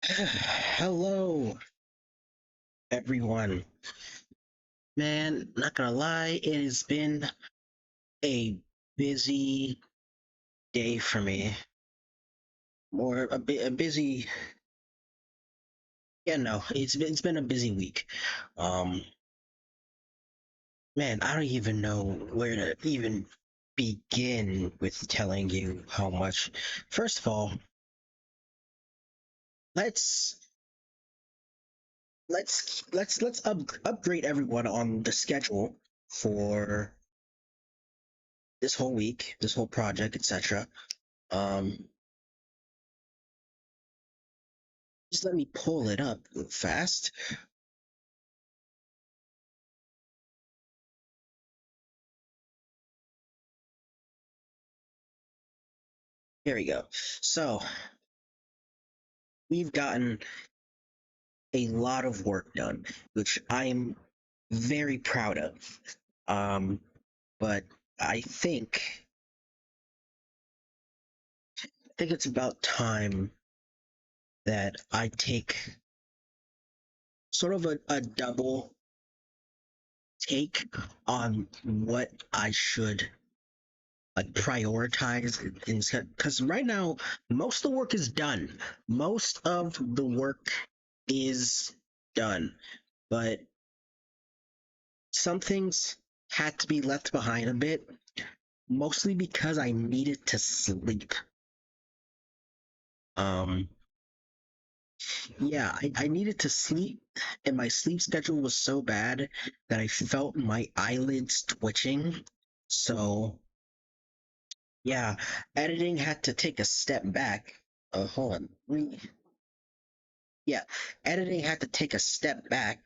Hello, everyone. Man, not gonna lie, it has been a busy day for me. More a busy, yeah, no, it's been a busy week. Um, man, I don't even know where to even begin with telling you how much. First of all, let's let's upgrade everyone on the schedule for this whole week, this whole project, etc. Um, just let me pull it up fast. Here we go. So we've gotten a lot of work done, which I am very proud of. Um, but I think it's about time that I take sort of a double take on what I should like prioritize because right now most of the work is done. Most of the work is done, but some things had to be left behind a bit, mostly because I needed to sleep. Um, yeah, I needed to sleep, and my sleep schedule was so bad that I felt my eyelids twitching. So, yeah, editing had to take a step back. Hold on. Yeah, editing had to take a step back.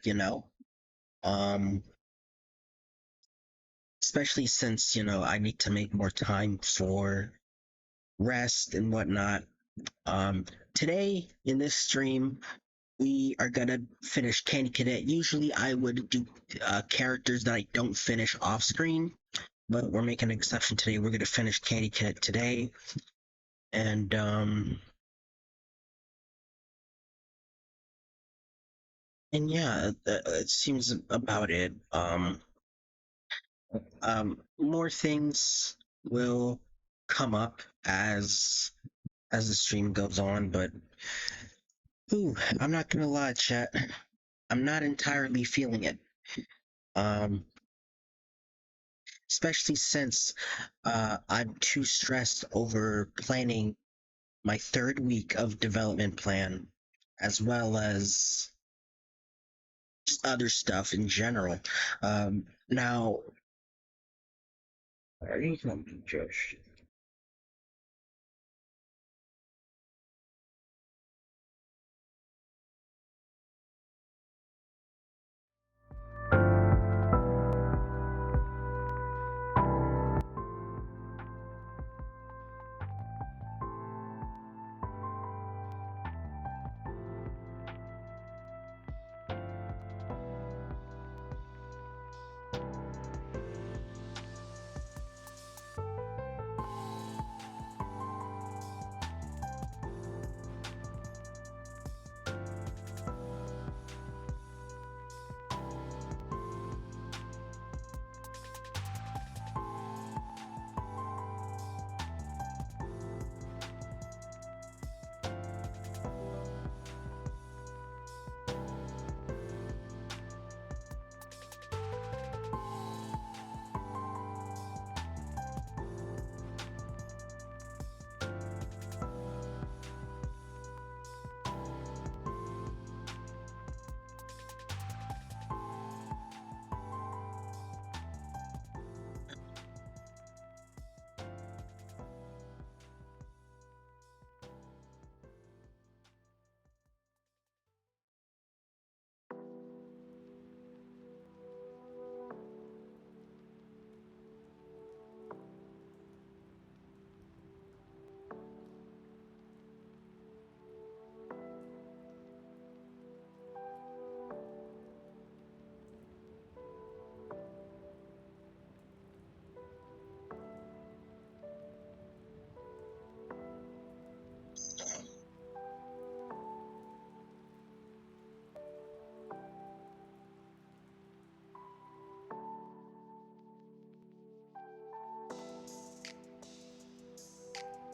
Um, especially since, I need to make more time for rest and whatnot. Um, Today in this stream, we are gonna finish Candy Cadet. Usually, I would do characters that I don't finish off screen, but we're making an exception today. We're gonna finish Candy Cadet today, and yeah, it seems about it. More things will come up as the stream goes on, but ooh, I'm not gonna lie, chat. I'm not entirely feeling it. Um, Especially since I'm too stressed over planning my third week of development plan, as well as just other stuff in general. Now, are you something, Josh?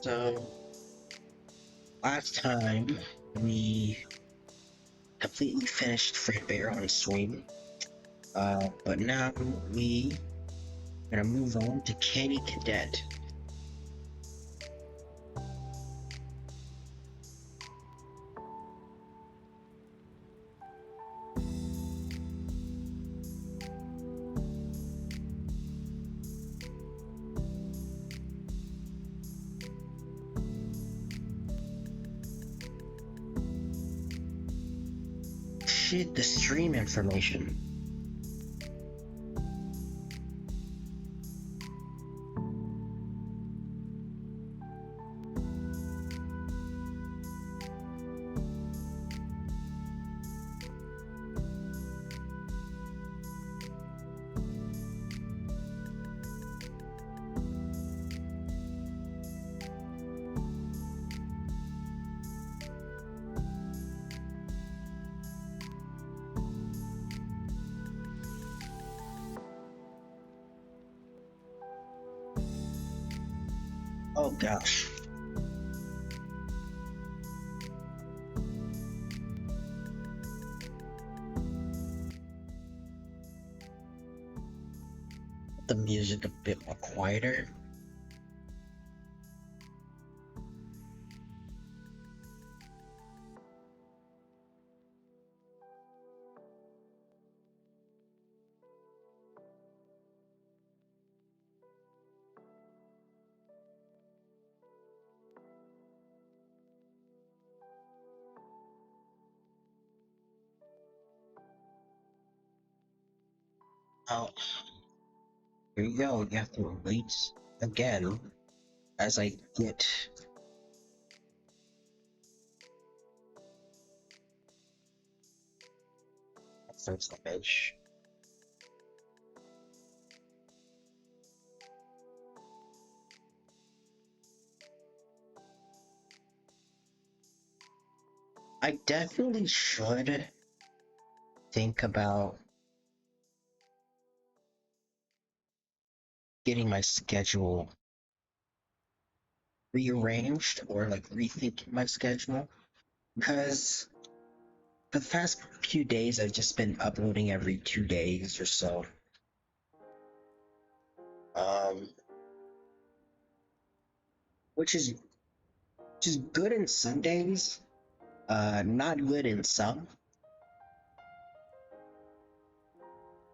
So last time we completely finished Freddy on stream, but now we gonna move on to Cadet. Shit, the stream information. Oh gosh. The music a bit more quieter. Oh, here you go. You have to wait again as I get first image. I definitely should think about getting my schedule rearranged or like rethinking my schedule because the past few days I've just been uploading every 2 days or so. Um, which is good in some days, not good in some.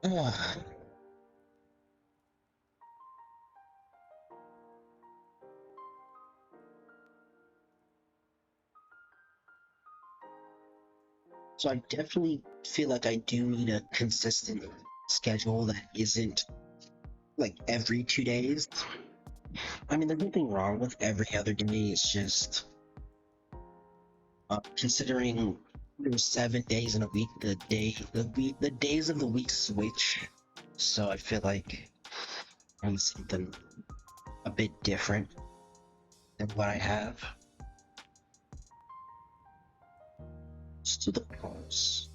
Ugh. So I definitely feel like I do need a consistent schedule that isn't like every 2 days. I mean, there's nothing wrong with every other day. It's just considering there's 7 days in a week, the days of the week switch. So I feel like I need something a bit different than what I have. Let's do the pause.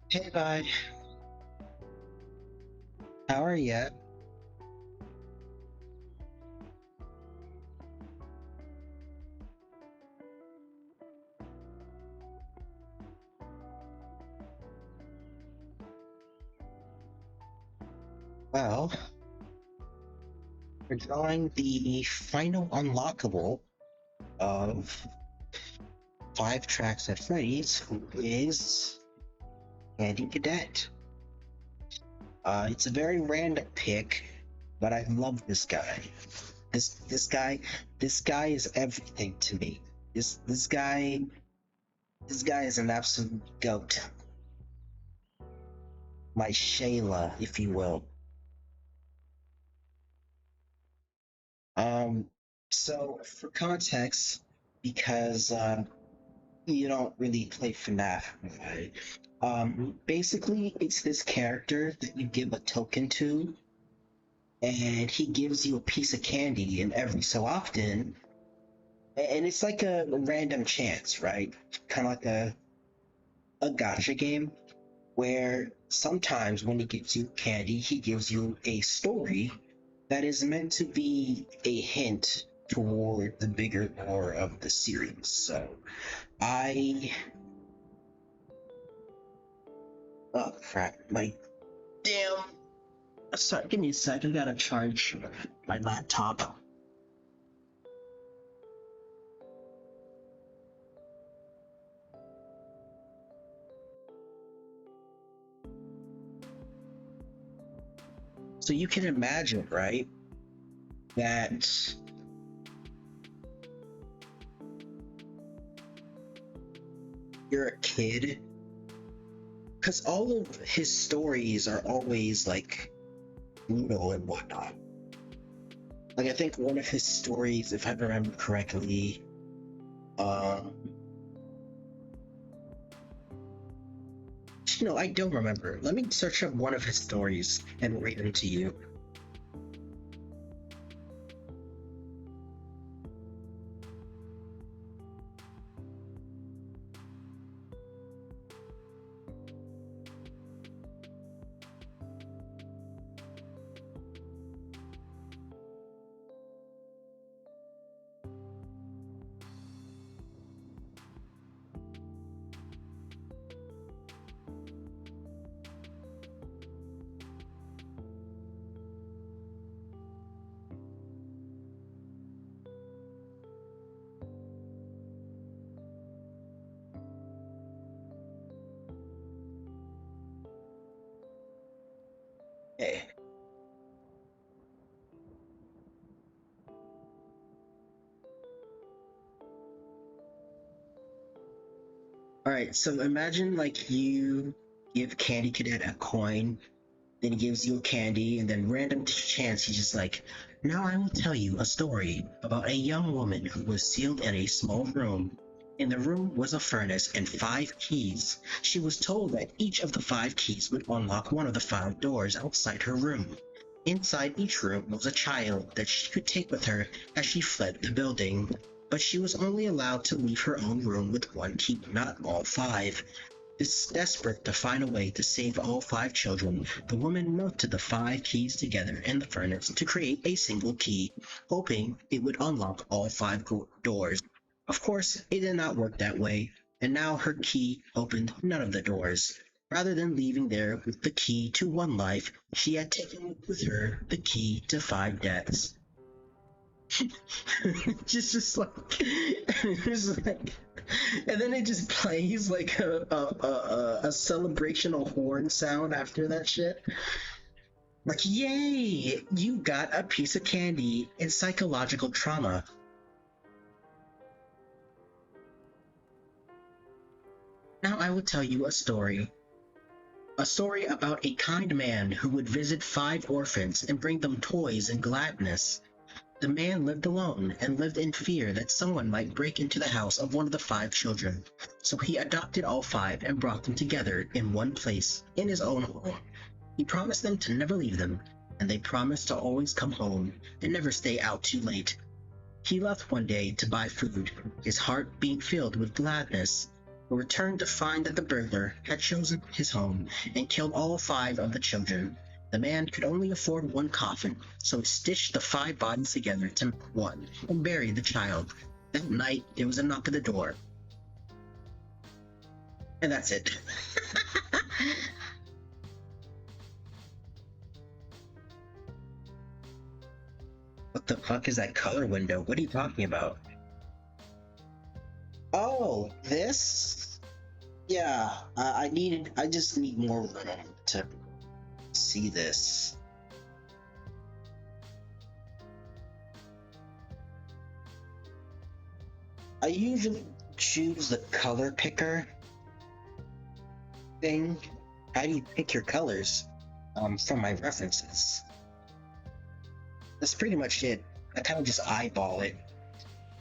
Hey, bye. How are you? Well, we're drawing the final unlockable of 5 tracks at Freddy's, who is Andy Cadet. It's a very random pick, but I love this guy. This guy is everything to me. This guy is an absolute goat. My Shayla, if you will. Um, so for context, because you don't really play FNAF, right? Basically, it's this character that you give a token to, and he gives you a piece of candy, and every so often, and it's like a random chance, right? Kind of like a gotcha game, where sometimes when he gives you candy, he gives you a story that is meant to be a hint toward the bigger lore of the series. So I oh crap, my damn. Sorry, give me a sec. I gotta charge my laptop. So you can imagine, right, that you're a kid, because all of his stories are always like brutal and whatnot. Like I think one of his stories, if I remember correctly, um, no, I don't remember. Let me search up one of his stories and read them to you. Okay. All right, so imagine like you give Candy Cadet a coin, then he gives you a candy, and then random chance he's just like, now I will tell you a story about a young woman who was sealed in a small room. In the room was a furnace and 5 keys. She was told that each of the 5 keys would unlock one of the 5 doors outside her room. Inside each room was a child that she could take with her as she fled the building, but she was only allowed to leave her own room with 1 key, not all 5. Desperate to find a way to save all 5 children, the woman melted the 5 keys together in the furnace to create a single key, hoping it would unlock all 5 doors. Of course, it did not work that way, and now her key opened none of the doors. Rather than leaving there with the key to 1 life, she had taken with her the key to 5 deaths. just like, just like, and then it just plays like a celebrational horn sound after that shit. Like, yay, you got a piece of candy and psychological trauma. Now I will tell you a story. A story about a kind man who would visit 5 orphans and bring them toys and gladness. The man lived alone and lived in fear that someone might break into the house of one of the 5 children. So he adopted all 5 and brought them together in one place, in his own home. He promised them to never leave them, and they promised to always come home and never stay out too late. He left one day to buy food, his heart being filled with gladness. who returned to find that the burglar had chosen his home and killed all 5 of the children. The man could only afford 1 coffin, so he stitched the 5 bodies together to make one and buried the child. That night, there was a knock at the door. And that's it. What the fuck is that color window? What are you talking about? Oh, this? Yeah, I just need more room to see this. I usually choose the color picker thing. How do you pick your colors? From my references. That's pretty much it. I kind of just eyeball it.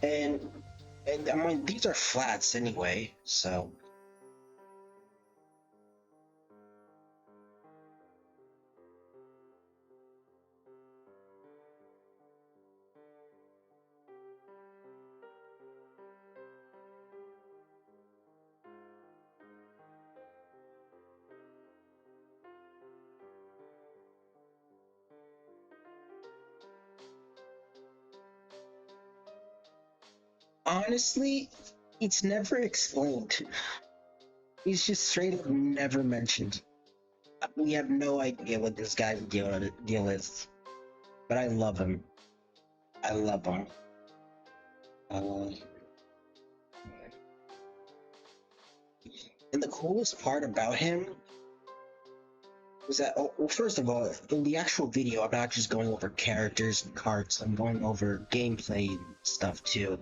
And I mean, these are flats anyway, so. Honestly, it's never explained. He's just straight up never mentioned. We have no idea what this guy's deal is. But I love him. I love him. Uh, and the coolest part about him was that, oh, well, first of all, in the actual video, I'm not just going over characters and cards, I'm going over gameplay stuff too.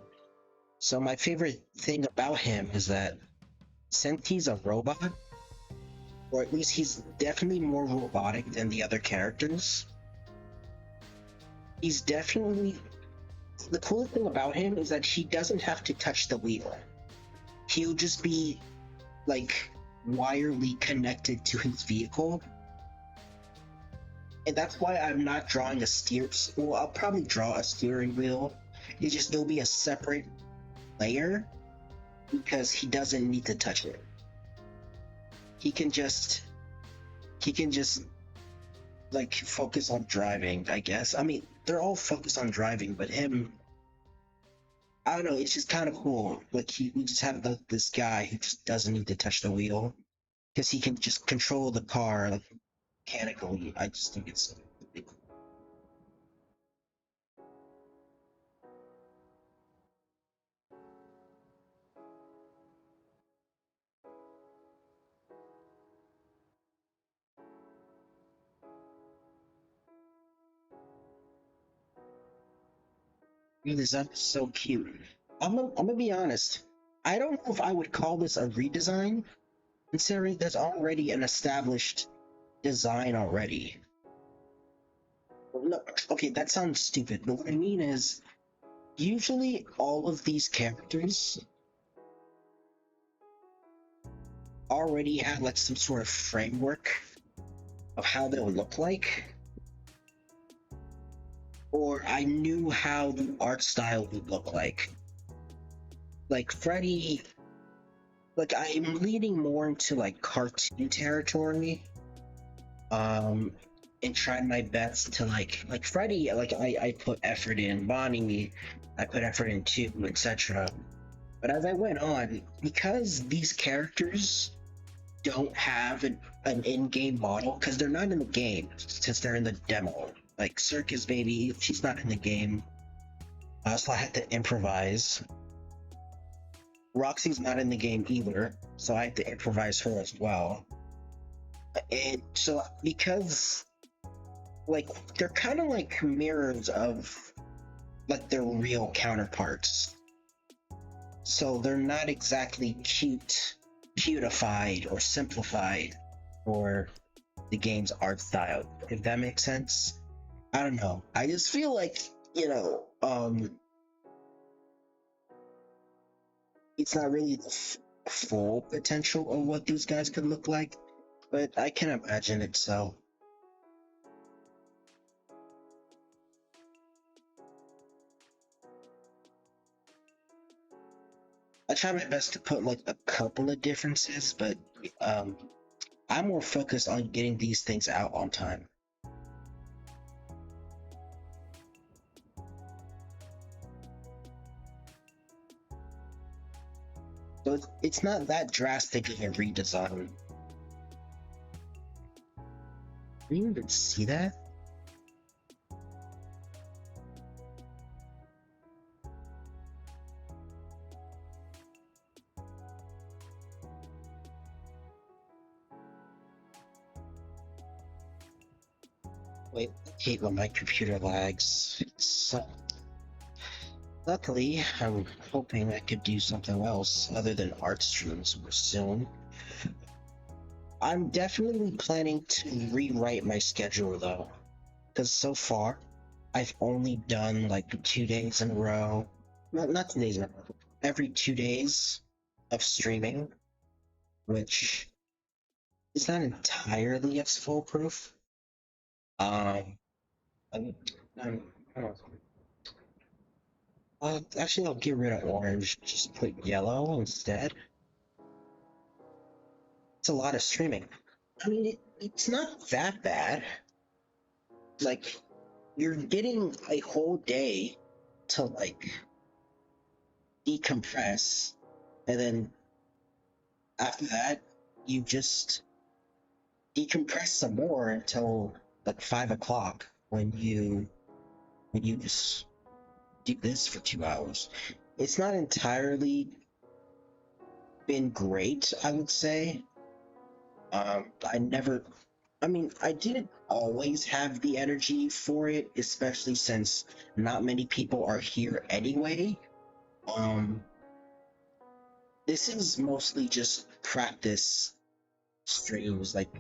So my favorite thing about him is that since he's a robot, or at least he's definitely more robotic than the other characters, he's definitely... The coolest thing about him is that he doesn't have to touch the wheel. He'll just be, like, wirely connected to his vehicle. And that's why I'm not drawing a well, I'll probably draw a steering wheel. There'll be a separate layer because he doesn't need to touch it. He can just like focus on driving, I guess. I mean, they're all focused on driving, but him, I don't know, it's just kind of cool. Like we just have this guy who just doesn't need to touch the wheel because he can just control the car like mechanically. I just think it's really cool. Dude, this is so cute. I'm gonna be honest. I don't know if I would call this a redesign, considering there's already an established design already. No, okay, that sounds stupid, but what I mean is, usually all of these characters already have like some sort of framework of how they'll look like, or I knew how the art style would look like. Like Freddy, like I'm leaning more into like cartoon territory, and trying my best to like Freddy, like I put effort in. Bonnie, I put effort in too, etc. But as I went on, because these characters don't have an in-game model, because they're not in the game, since they're in the demo. Like Circus Baby, she's not in the game. So I had to improvise. Roxy's not in the game either, so I had to improvise her as well. And so because like they're kind of like mirrors of like their real counterparts. So they're not exactly cutified or simplified for the game's art style, if that makes sense. I don't know. I just feel like, it's not really the full potential of what these guys could look like, but I can imagine it, so. I try my best to put like a couple of differences, but um, I'm more focused on getting these things out on time. So it's not that drastic of a redesign. Can you even see that? Wait, I hate when my computer lags. So, luckily, I'm hoping I could do something else other than art streams soon. I'm definitely planning to rewrite my schedule though, because so far I've only done like 2 days in a row. Not 2 days in a row. Every 2 days of streaming, which is not entirely as foolproof. Um, I'm, I'm, I don't know. Actually, I'll get rid of orange. Just put yellow instead. It's a lot of streaming. I mean, it's not that bad. Like, you're getting a whole day to like decompress, and then after that, you just decompress some more until like 5 o'clock when you just do this for 2 hours. It's not entirely been great, I would say. I never, I mean, I didn't always have the energy for it, especially since not many people are here anyway. Um, this is mostly just practice streams, like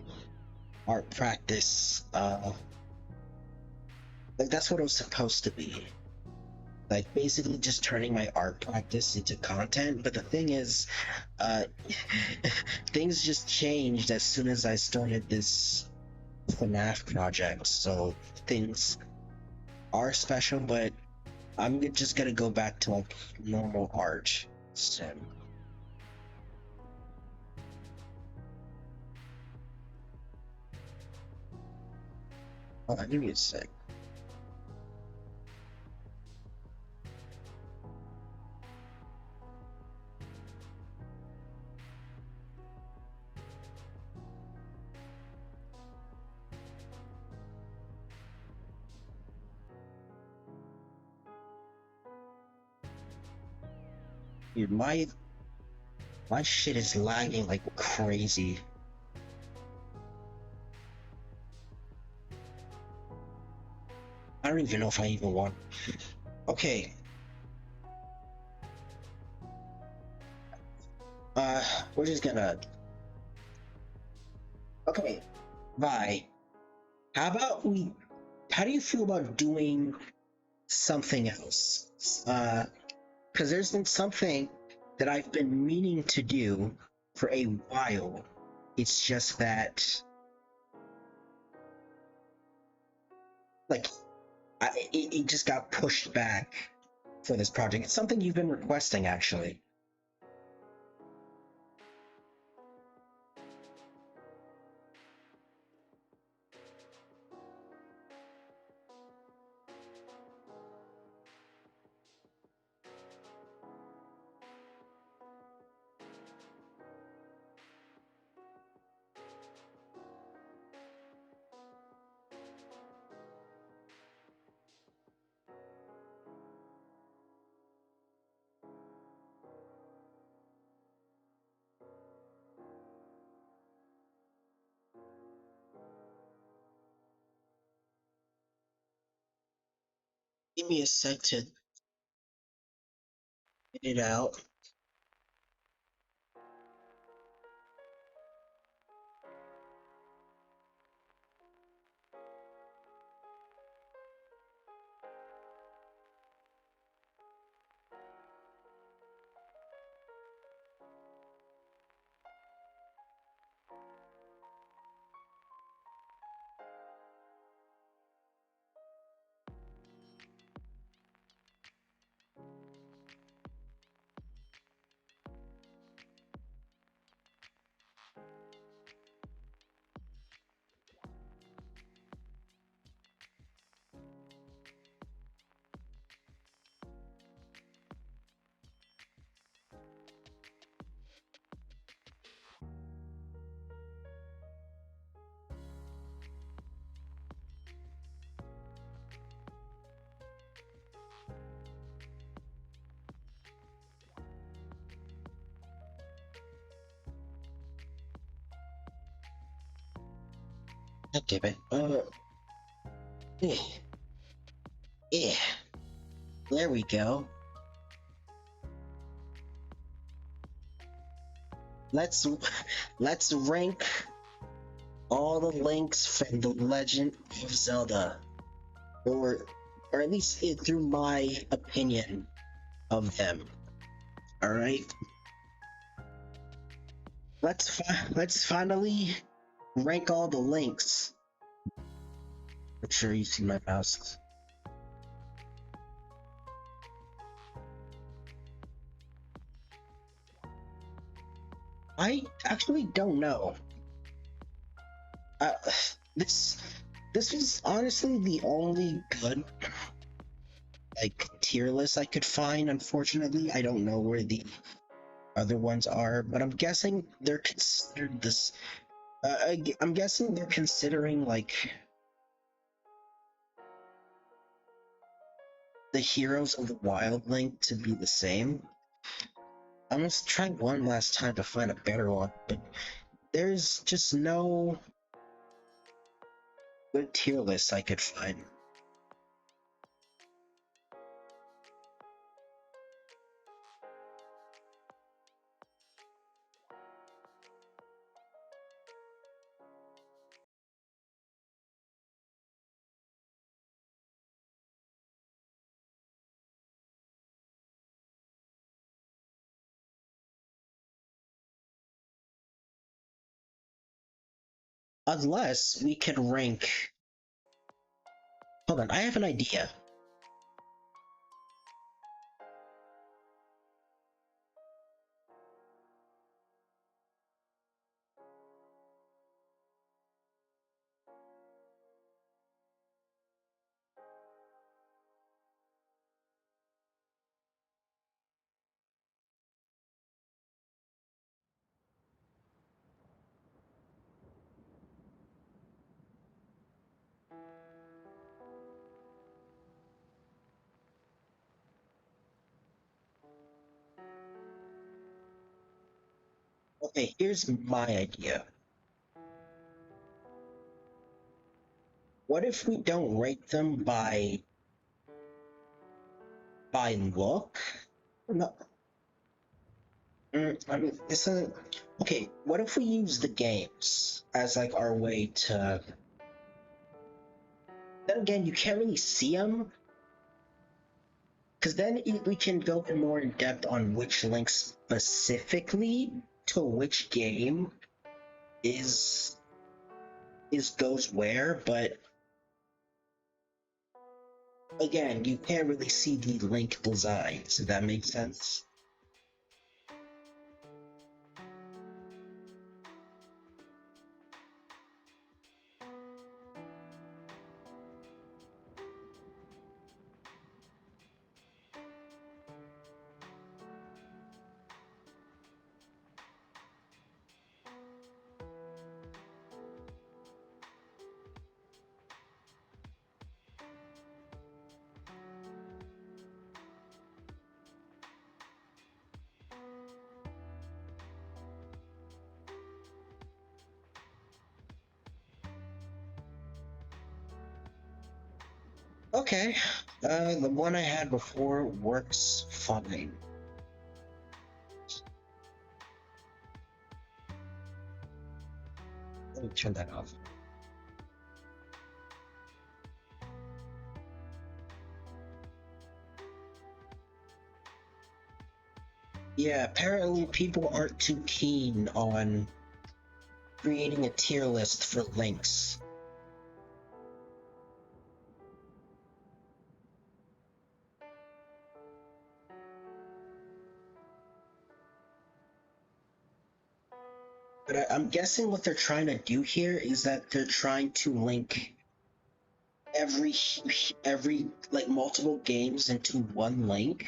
art practice. Like that's what it was supposed to be. Like basically just turning my art practice into content. But the thing is, uh, things just changed as soon as I started this FNAF project. So things are special, but I'm just gonna go back to like normal art. So, hold on, give me a sec. Dude, my shit is lagging like crazy. I don't even know if I even want. Okay, uh, we're just gonna. Okay, bye. How about we? How do you feel about doing something else? Because there's been something that I've been meaning to do for a while. It's just that, like, it just got pushed back for this project. It's something you've been requesting, actually. Give me a sec to get it out. God damn it. Eh, eh. There we go. Let's let's rank all the links from the Legend of Zelda, or at least through my opinion of them. All right, let's finally rank all the links. I'm sure you see my mouse. I actually don't know. Uh, this this was honestly the only good like tier list I could find. Unfortunately, I don't know where the other ones are, but I'm guessing they're considered this. I'm guessing they're considering like the heroes of the Wild Link to be the same. I'm gonna try one last time to find a better one, but there's just no good tier list I could find. Unless we could rank. Hold on, I have an idea. Okay, here's my idea. What if we don't rate them by look? No, I mean, this isn't okay. What if we use the games as like our way to? Then again, you can't really see them because then we can go more in depth on which link specifically to which game is goes where. But again, you can't really see the link designs. If that makes sense. Okay, the one I had before works fine. Let me turn that off. Yeah, apparently people aren't too keen on creating a tier list for links. But I'm guessing what they're trying to do here is that they're trying to link every like multiple games into one link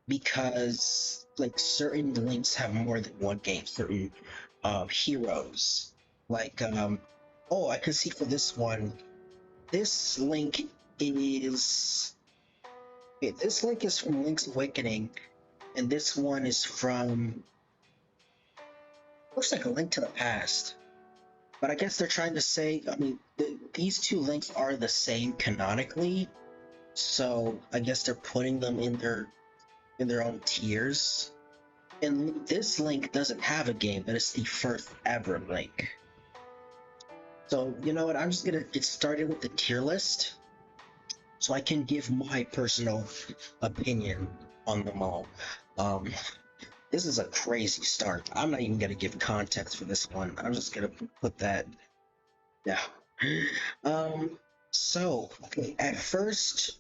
because like certain links have more than one game, certain heroes. Like oh, I can see for this one, this link is okay, this link is from Link's Awakening, and this one is from looks like A Link to the Past. But I guess they're trying to say, I mean, these two links are the same canonically, so I guess they're putting them in their own tiers. And this link doesn't have a game, but it's the first ever link. So you know what? I'm just gonna get started with the tier list, so I can give my personal opinion on them all. Um, this is a crazy start. I'm not even gonna give context for this one. I'm just gonna put that. Yeah. So okay, at first,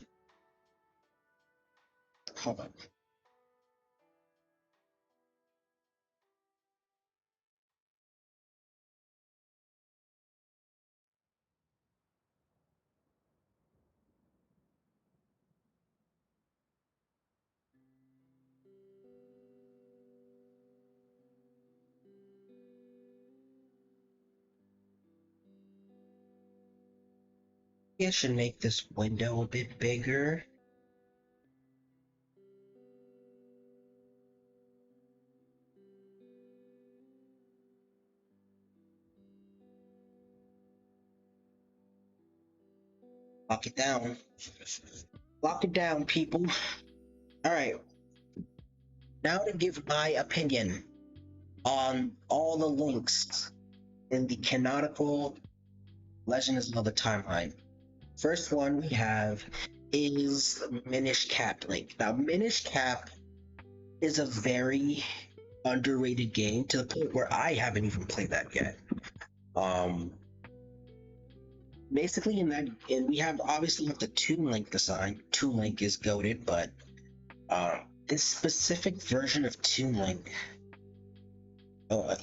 hold on. I should make this window a bit bigger. Lock it down. Lock it down, people. All right. Now to give my opinion on all the links in the canonical Legend of Zelda timeline. First one we have is Minish Cap link. Now, Minish Cap is a very underrated game to the point where I haven't even played that yet. Um, Basically, and we have obviously have the Toon Link design. Toon Link is goated, but this specific version of Toon Link.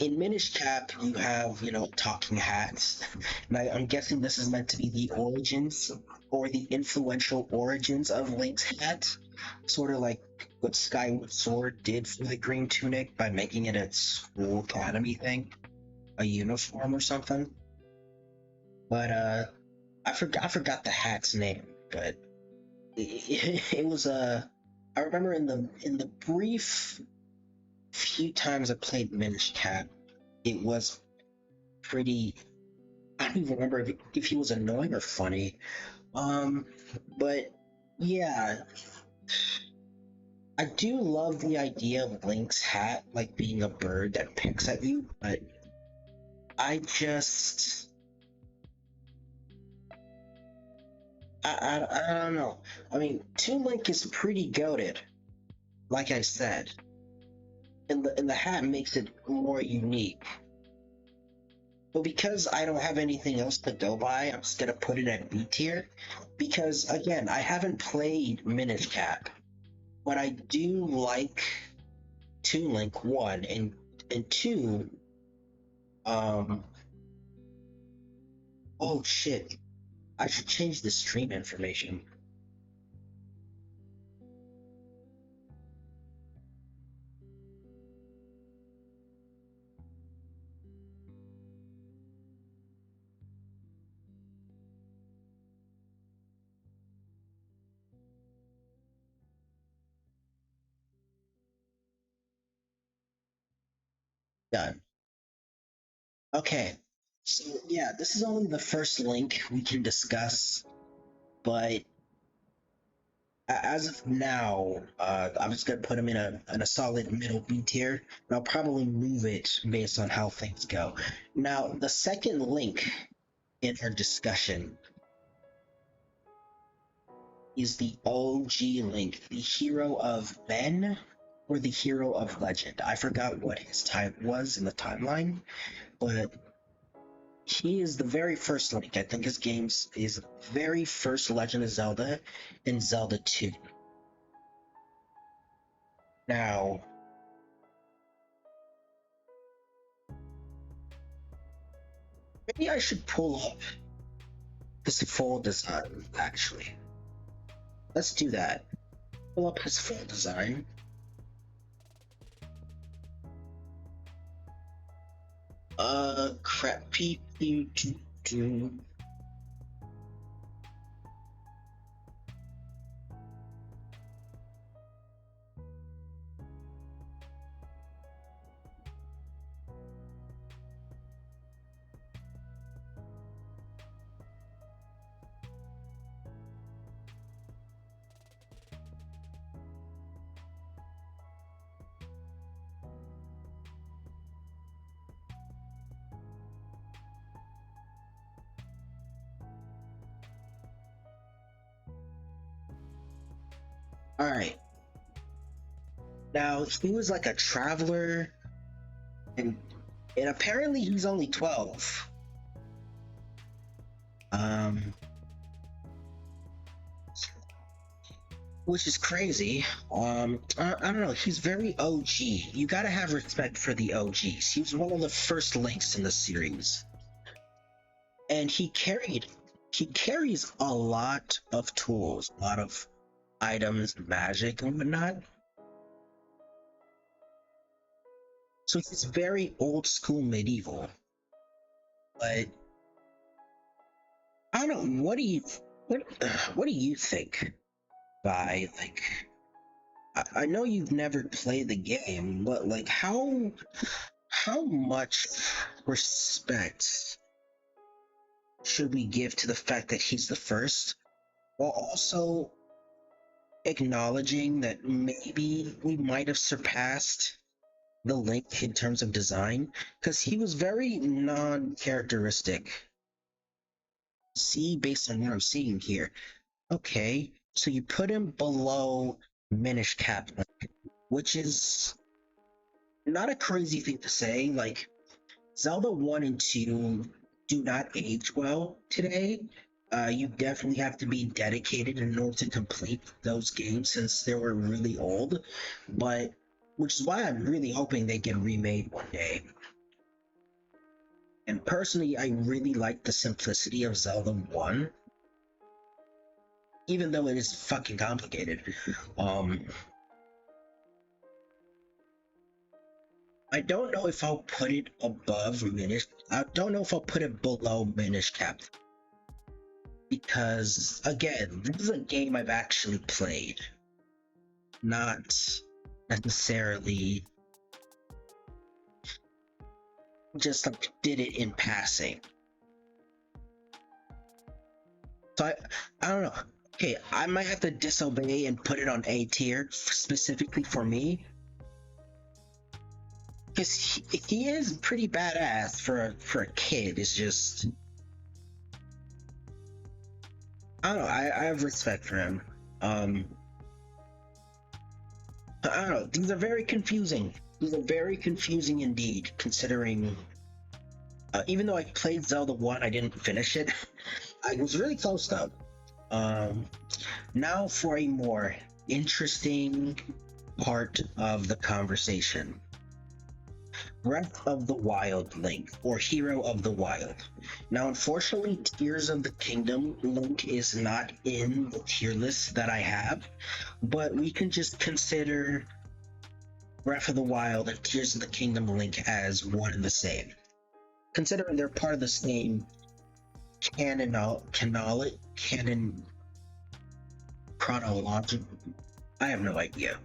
In Minish Cap, you have, talking hats. And I'm guessing this is meant to be the origins or the influential origins of Link's hat. Sort of like what Skyward Sword did for the Green Tunic by making it a school academy thing, a uniform or something. But I forgot the hat's name, but it was I remember in the brief few times I played Minish Cap, it was pretty. I don't even remember if he was annoying or funny. Um, but yeah, I do love the idea of Link's hat like being a bird that picks at you, but I just I don't know. I mean, Toon Link is pretty goated, like I said, and the hat makes it more unique. But because I don't have anything else to go by, I'm just gonna put it at B tier. Because again, I haven't played Minish Cap, but I do like Toon Link 1 and 2. Um oh shit. I should change the stream information. Done. Okay. So yeah, this is only the first link we can discuss, but as of now, I'm just gonna put him in a solid middle B tier, and I'll probably move it based on how things go. Now, the second link in our discussion is the OG link, the hero of Ben or the hero of Legend. I forgot what his type was in the timeline, but he is the very first link. I think his game's is very first Legend of Zelda and Zelda 2. Now, maybe I should pull up his full design, actually. Let's do that. Pull up his full design. Crap. All right. Now he was like a traveler, and apparently he's only 12. Um, which is crazy. I don't know. He's very OG. You gotta have respect for the OGs. He was one of the first links in the series, and he carries a lot of tools, a lot of items, magic, and whatnot. So he's very old school medieval. But I don't know. What what do you think? By like, I know you've never played the game, but like, how much respect should we give to the fact that he's the first, while also acknowledging that maybe we might have surpassed the Link in terms of design, because he was very non-characteristic. See, based on what I'm seeing here. Okay, so you put him below Minish Cap, which is not a crazy thing to say. Like, Zelda 1 and 2 do not age well today. You definitely have to be dedicated in order to complete those games since they were really old. But, which is why I'm really hoping they get remade one day. And personally, I really like the simplicity of Zelda 1, even though it is fucking complicated. I don't know if I'll put it above Minish. I don't know if I'll put it below Minish Cap, because again, this is a game I've actually played, not necessarily just like did it in passing. So I don't know. Okay, I might have to disobey and put it on A tier specifically for me, because he is pretty badass for a kid. It's just, I don't know. I have respect for him. I don't know. These are very confusing. These are very confusing indeed, considering. Even though I played Zelda 1, I didn't finish it. I was really close though. Um, Now for a more interesting part of the conversation. Breath of the Wild Link, or Hero of the Wild. Now, unfortunately, Tears of the Kingdom Link is not in the tier list that I have, but we can just consider Breath of the Wild and Tears of the Kingdom Link as one and the same, considering they're part of the same canon chronological. I have no idea.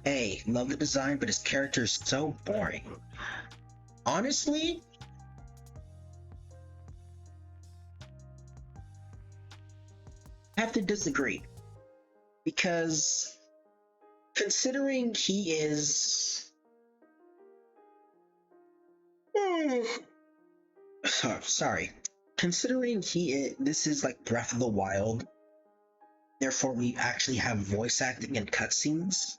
A, love the design, but his character is so boring. Honestly, I have to disagree, because considering he is sorry, considering this is like Breath of the Wild, therefore we actually have voice acting and cutscenes.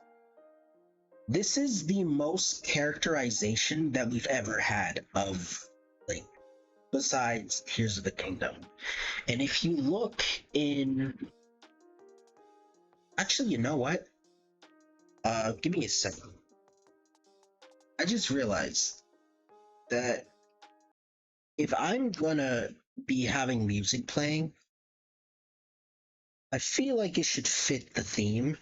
This is the most characterization that we've ever had of Link, besides Tears of the Kingdom. And if you look in, actually, you know what? Give me a second. I just realized that if I'm gonna be having music playing, I feel like it should fit the theme.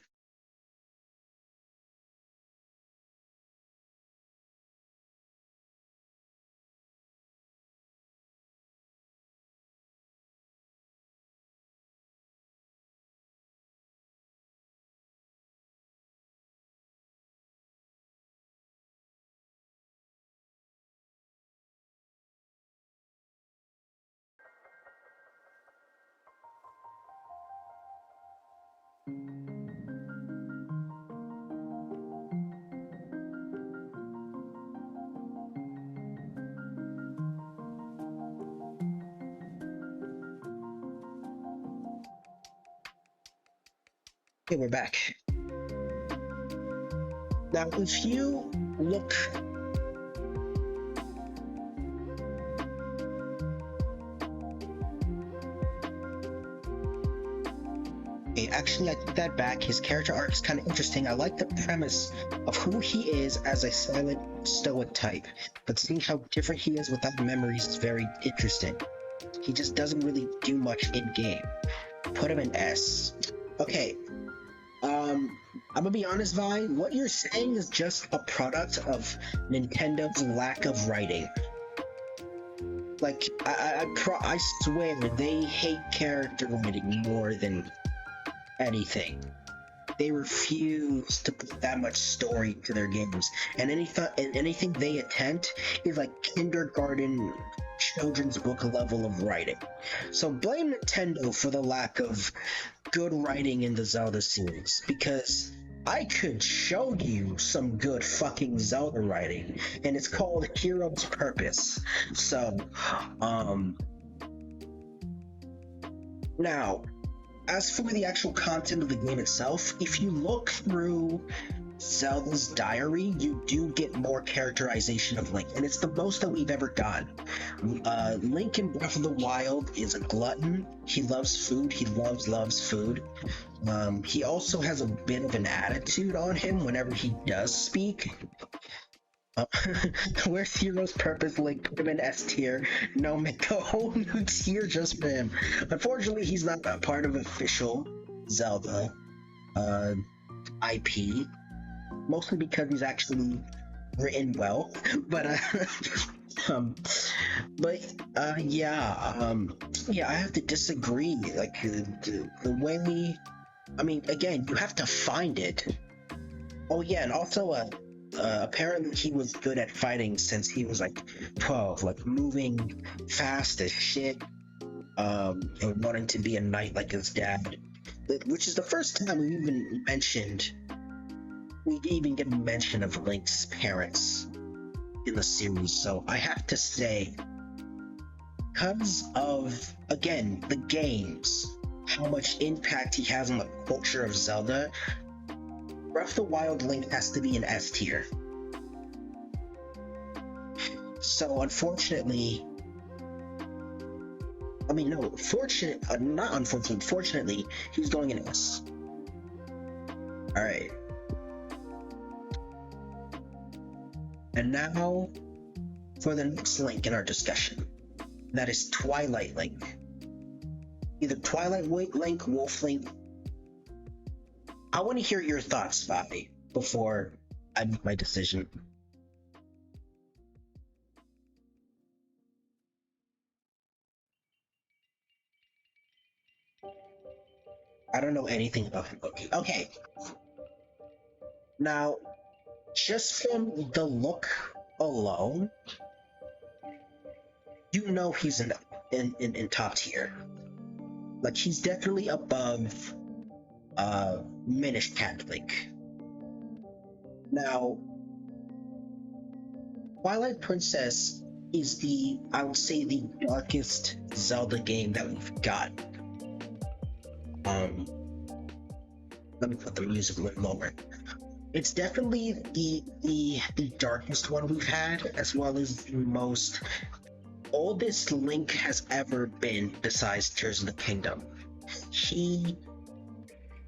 Okay, we're back. Now, if you look, okay, actually, I take that back. His character arc is kind of interesting. I like the premise of who he is as a silent, stoic type, but seeing how different he is without memories is very interesting. He just doesn't really do much in game. Put him in S. Okay. I'm gonna be honest, Vi. What you're saying is just a product of Nintendo's lack of writing. Like, I swear they hate character writing more than anything. They refuse to put that much story to their games, and anything they attempt is like kindergarten children's book level of writing. So blame Nintendo for the lack of good writing in the Zelda series, because I could show you some good fucking Zelda writing, and it's called Hero's Purpose. So, now, as for the actual content of the game itself, if you look through Zelda's diary, you do get more characterization of Link, and it's the most that we've ever gotten. Link in Breath of the Wild is a glutton. He loves food. He loves food. He also has a bit of an attitude on him whenever he does speak. Where's Hero's Purpose? Link, put him in S tier. No, make a whole new tier just for him. Unfortunately, he's not a part of official Zelda IP. Mostly because he's actually written well, but I have to disagree. Like the way, I mean, again, you have to find it. Oh yeah, and also apparently he was good at fighting since he was like 12, like moving fast as shit, and wanting to be a knight like his dad, which is the first time we even get mention of Link's parents in the series. So I have to say, because of, again, the games, how much impact he has on the culture of Zelda, Breath of the Wild Link has to be an S tier. So unfortunately, I mean, no, fortunately, he's going in S. Alright. And now, for the next link in our discussion, that is Twilight Link. Either Twilight Link, Wolf Link. I want to hear your thoughts, Bobby, before I make my decision. I don't know anything about him. Okay. Now, just from the look alone, you know he's in top tier. Like, he's definitely above Minish Cat Link. Now, Twilight Princess is I would say, the darkest Zelda game that we've got. Let me put the music a little lower. It's definitely the darkest one we've had, as well as the most oldest Link has ever been besides Tears of the Kingdom. He,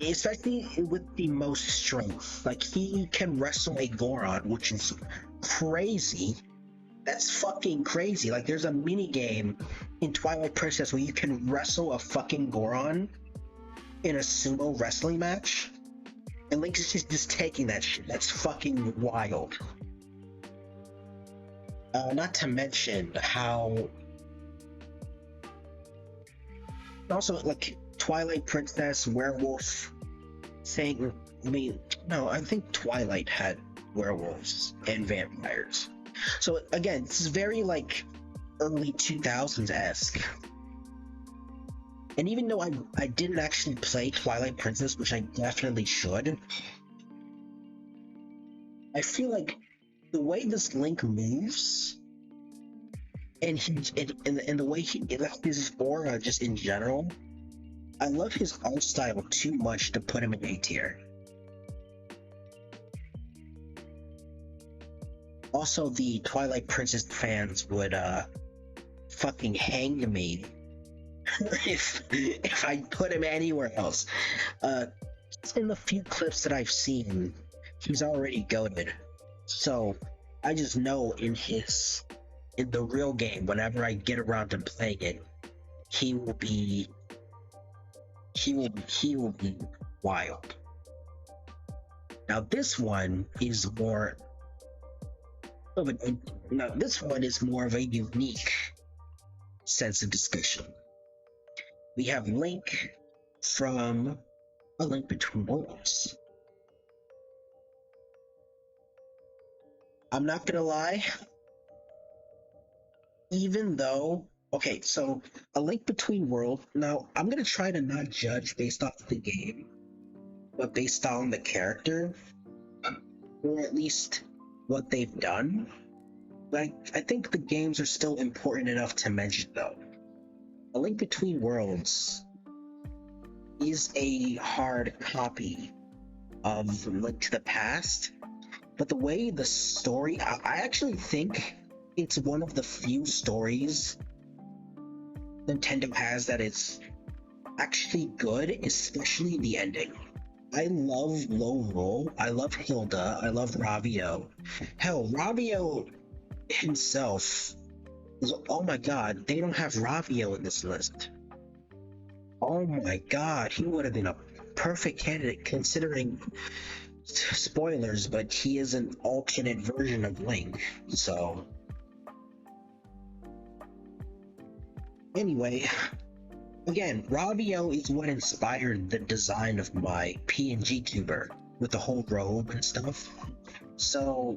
especially with the most strength, like, he can wrestle a Goron, which is crazy. That's fucking crazy. Like, there's a mini game in Twilight Princess where you can wrestle a fucking Goron in a sumo wrestling match, and Link is just taking that shit. That's fucking wild. Not to mention how also, like, Twilight Princess, Werewolf thing. I think Twilight had werewolves and vampires. So again, this is very like early 2000s-esque. And even though I didn't actually play Twilight Princess, which I definitely should, I feel like the way this Link moves, and the way he left his aura just in general, I love his art style too much to put him in A tier. Also, the Twilight Princess fans would fucking hang me if I put him anywhere else. Uh, in the few clips that I've seen, he's already goated. So I just know in the real game, whenever I get around to playing it, he will be he will be wild. Now this one is more of an now this one is more of a unique sense of discussion. We have Link from A Link Between Worlds. I'm not gonna lie, even though okay, so A Link Between Worlds. Now I'm gonna try to not judge based off the game, but based on the character, or at least what they've done. Like I think the games are still important enough to mention though. A Link Between Worlds is a hard copy of Link to the Past, but the way the story, I actually think it's one of the few stories Nintendo has that is actually good, especially the ending. I love Low Roll, I love Hilda, I love Ravio. Hell, Ravio himself is, oh my god, they don't have Ravio in this list. Oh my god, he would have been a perfect candidate considering spoilers, but he is an alternate version of Link, so anyway, again, Ravio is what inspired the design of my PNG tuber with the whole robe and stuff. So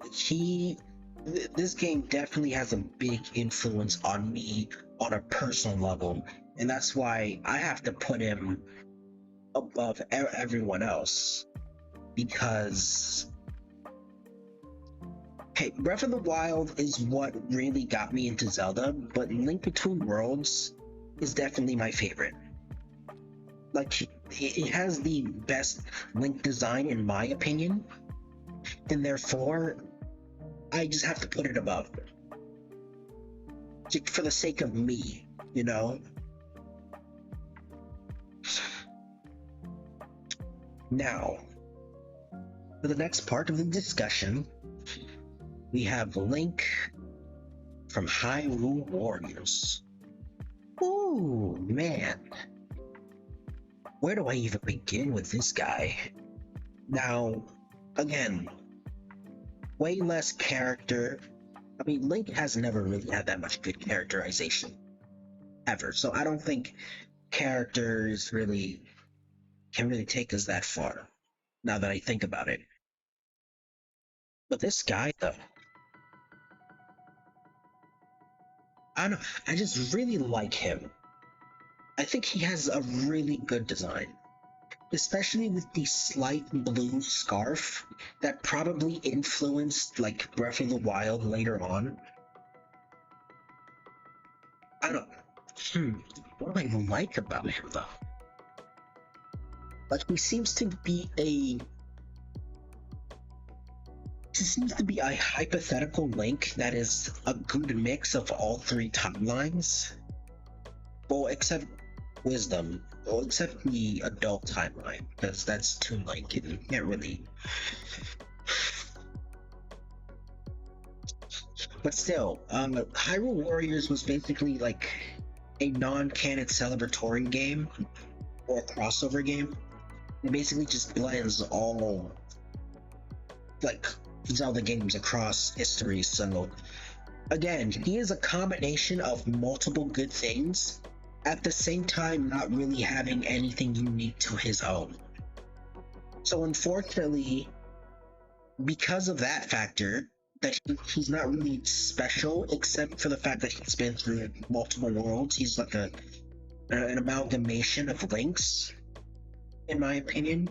this game definitely has a big influence on me on a personal level, and that's why I have to put him above everyone else. Because okay, Breath of the Wild is what really got me into Zelda, but Link Between Worlds is definitely my favorite. Like, it has the best Link design in my opinion, and therefore I just have to put it above, just for the sake of me, you know? Now, for the next part of the discussion, we have Link from Hyrule Warriors. Ooh, man. Where do I even begin with this guy? Now, again, way less character. I mean, Link has never really had that much good characterization, ever. So I don't think characters can really take us that far, now that I think about it. But this guy, though, I don't know, I just really like him. I think he has a really good design, especially with the slight blue scarf that probably influenced like Breath of the Wild later on. I don't what do I like about him though? Like he seems to be a hypothetical Link that is a good mix of all three timelines. Well, except Wisdom. Well, except the adult timeline, because that's too Link and you can't really. But still, Hyrule Warriors was basically like a non-canon celebratory game or a crossover game. It basically just blends all like Zelda games across history. So again, he is a combination of multiple good things, at the same time not really having anything unique to his own. So unfortunately, because of that factor, that he's not really special, except for the fact that he's been through multiple worlds. He's like an amalgamation of Links, in my opinion.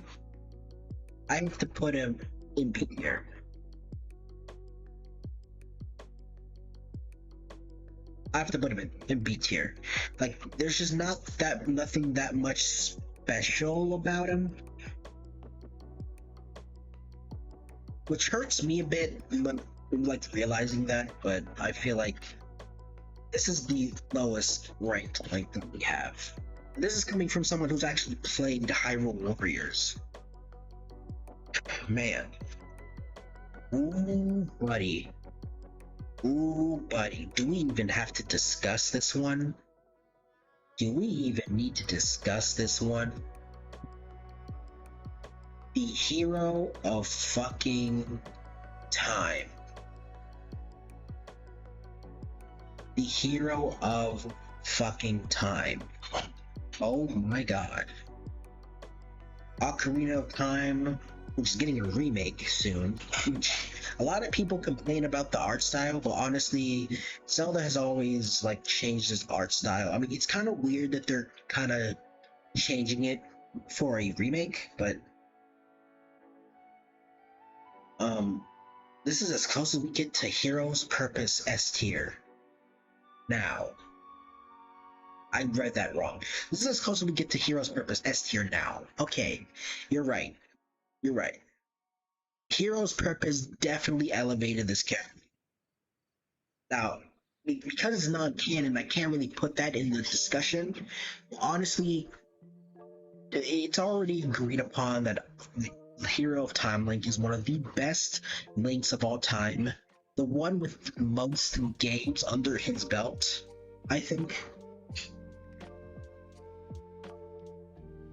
I have to put him in B tier. I have to put him in B tier. Like, there's just nothing that much special about him, which hurts me a bit, but like realizing that, but I feel like this is the lowest ranked link that we have. And this is coming from someone who's actually played Hyrule Warriors. Man. Ooh, buddy. Ooh, buddy. Do we even have to discuss this one? Do we even need to discuss this one? The hero of fucking time. The hero of fucking time. Oh my god. Ocarina of Time, which is getting a remake soon. A lot of people complain about the art style, but honestly, Zelda has always like changed its art style. I mean, it's kind of weird that they're kind of changing it for a remake, but this is as close as we get to Hero's Purpose S tier. Now, I read that wrong. This is as close as we get to Hero's Purpose S tier now. Okay, you're right. You're right. Hero's Purpose definitely elevated this character. Now, because it's non-canon, I can't really put that in the discussion. Honestly, it's already agreed upon that the Hero of Time Link is one of the best links of all time. The one with most games under his belt, I think.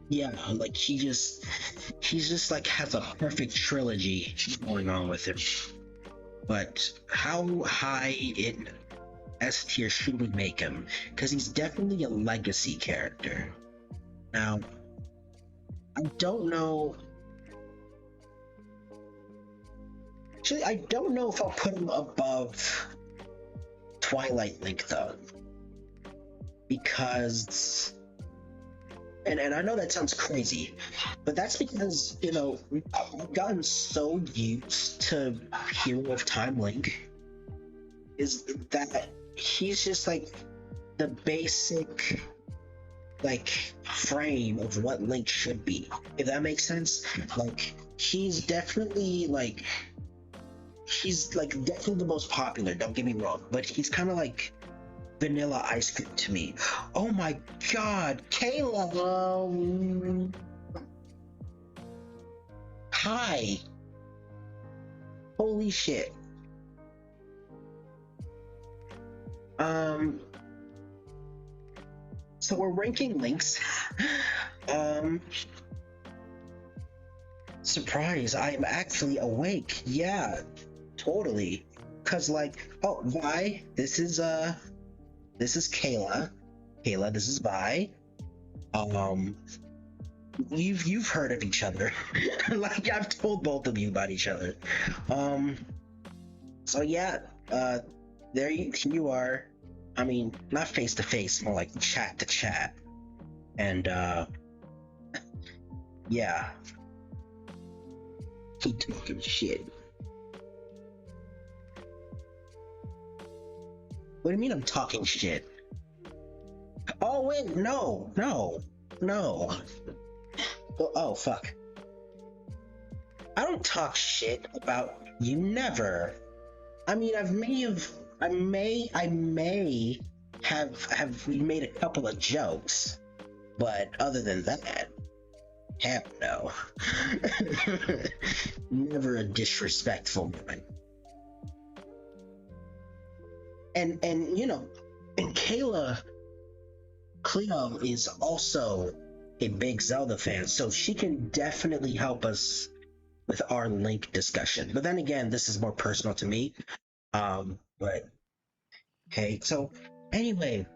Yeah, like he's just like has a perfect trilogy going on with him. But how high in S tier should we make him? Because he's definitely a legacy character. Now, I don't know. Actually, I don't know if I'll put him above Twilight Link though, because and I know that sounds crazy, but that's because I've gotten so used to Hero of Time Link is that he's just like the basic like frame of what Link should be, if that makes sense. Like he's definitely like definitely the most popular, don't get me wrong, but he's kind of like vanilla ice cream to me. Oh my god, Kayla! Hi! Holy shit. So we're ranking links. Surprise, I am actually awake. Yeah, totally. Cause like, oh, Vi, this is Kayla. Kayla, this is Vi. You've heard of each other. Like I've told both of you about each other. So yeah, here you are. I mean, not face to face, more like chat to chat. And yeah. Keep talking shit. What do you mean I'm talking shit? Oh wait, no. Oh fuck. I don't talk shit about you, never. I mean, I may have made a couple of jokes, but other than that, hell no. Never a disrespectful one. And Kayla Cleo is also a big Zelda fan, so she can definitely help us with our Link discussion. But then again, this is more personal to me. But okay, so anyway,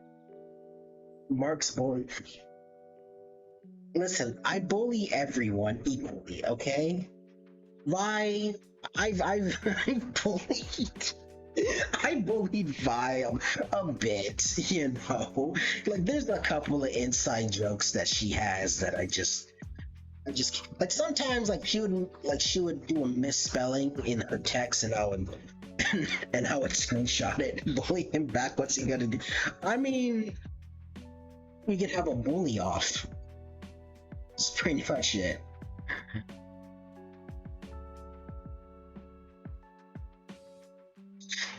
Mark's bully. Listen, I bully everyone equally, okay? Why? I've bullied. I bullied Vi a bit, Like, there's a couple of inside jokes that she has that I just like. Sometimes, like she would do a misspelling in her text, and I would screenshot it and bully him back. What's he gonna do? I mean, we could have a bully off. It's pretty much it.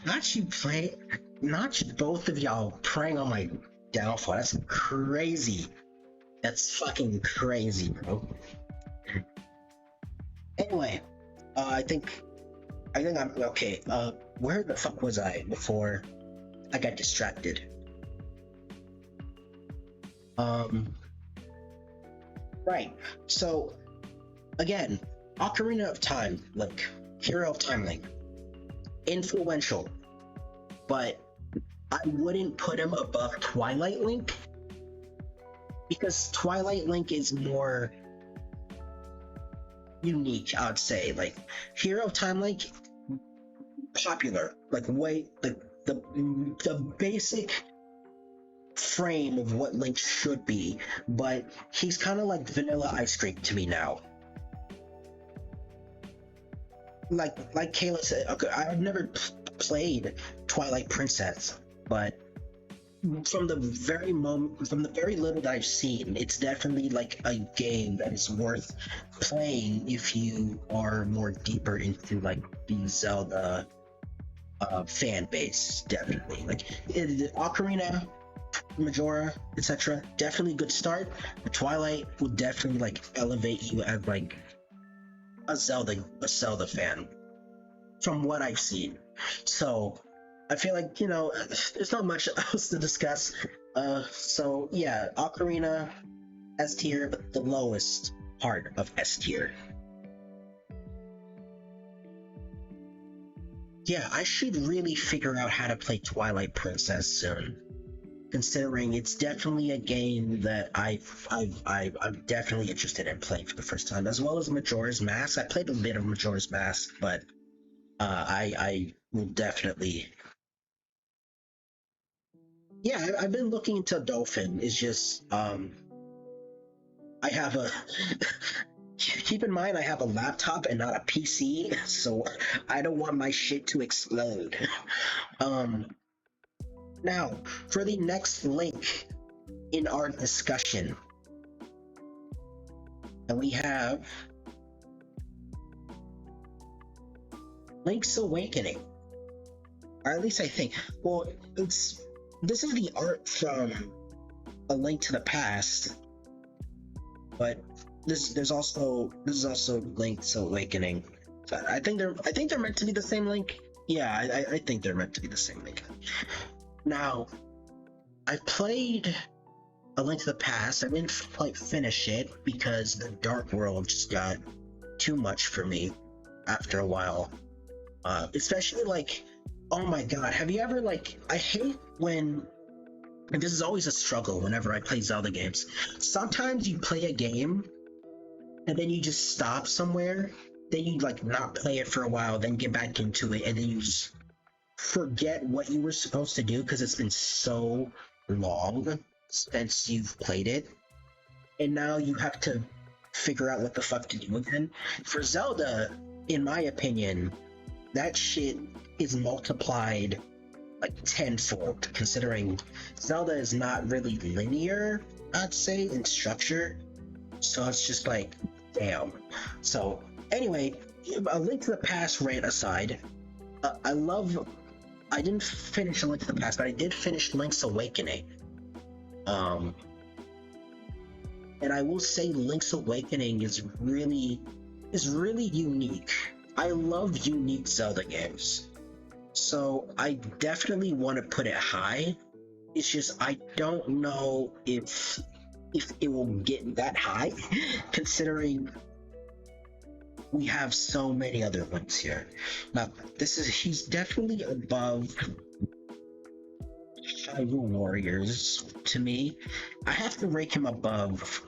Not you play, not you, both of y'all preying on my downfall. That's crazy. That's fucking crazy, bro. Anyway, I think I'm okay. Where the fuck was I before I got distracted? Um, right. So again, Ocarina of Time, like Hero of Time Link, influential, but I wouldn't put him above Twilight Link because Twilight Link is more unique, I would say. Like Hero of Time Link, popular, like way like the basic frame of what Link should be, but he's kind of like vanilla ice cream to me now. Like Kayla said, okay, I've never played Twilight Princess, but from the very little that I've seen, it's definitely like a game that is worth playing if you are more deeper into like the Zelda fan base. Definitely, like Ocarina, Majora, etc. Definitely good start. But Twilight will definitely like elevate you as like a Zelda fan from what I've seen. So I feel like there's not much else to discuss. So yeah, Ocarina S tier, but the lowest part of S tier. Yeah, I should really figure out how to play Twilight Princess soon, considering it's definitely a game that I'm definitely interested in playing for the first time, as well as Majora's Mask. I played a bit of Majora's Mask, but I will definitely. Yeah, I've been looking into Dolphin. It's just I have a keep in mind I have a laptop and not a PC, so I don't want my shit to explode. Um, Now for the next link in our discussion, and we have Link's Awakening, or at least I think. Well, it's this is the art from A Link to the Past, but this is also Link's Awakening. So I think they're meant to be the same link. Yeah, I think they're meant to be the same link. Now, I played A Link to the Past. I didn't quite finish it because the Dark World just got too much for me after a while. Especially like, oh my god, have you ever like? I hate when. And this is always a struggle whenever I play Zelda games. Sometimes you play a game and then you just stop somewhere, then you like not play it for a while, then get back into it, and then you just forget what you were supposed to do because it's been so long since you've played it, and now you have to figure out what the fuck to do again. For Zelda, in my opinion, that shit is multiplied like tenfold, considering Zelda is not really linear, I'd say, in structure. So it's just like, damn. So anyway, A Link to the Past rant aside, I didn't finish A Link to the Past, but I did finish Link's Awakening. Um, and I will say Link's Awakening is really unique. I love unique Zelda games, so I definitely want to put it high. It's just I don't know if it will get that high, considering we have so many other ones here. Now, he's definitely above Hyrule Warriors to me. I have to rank him above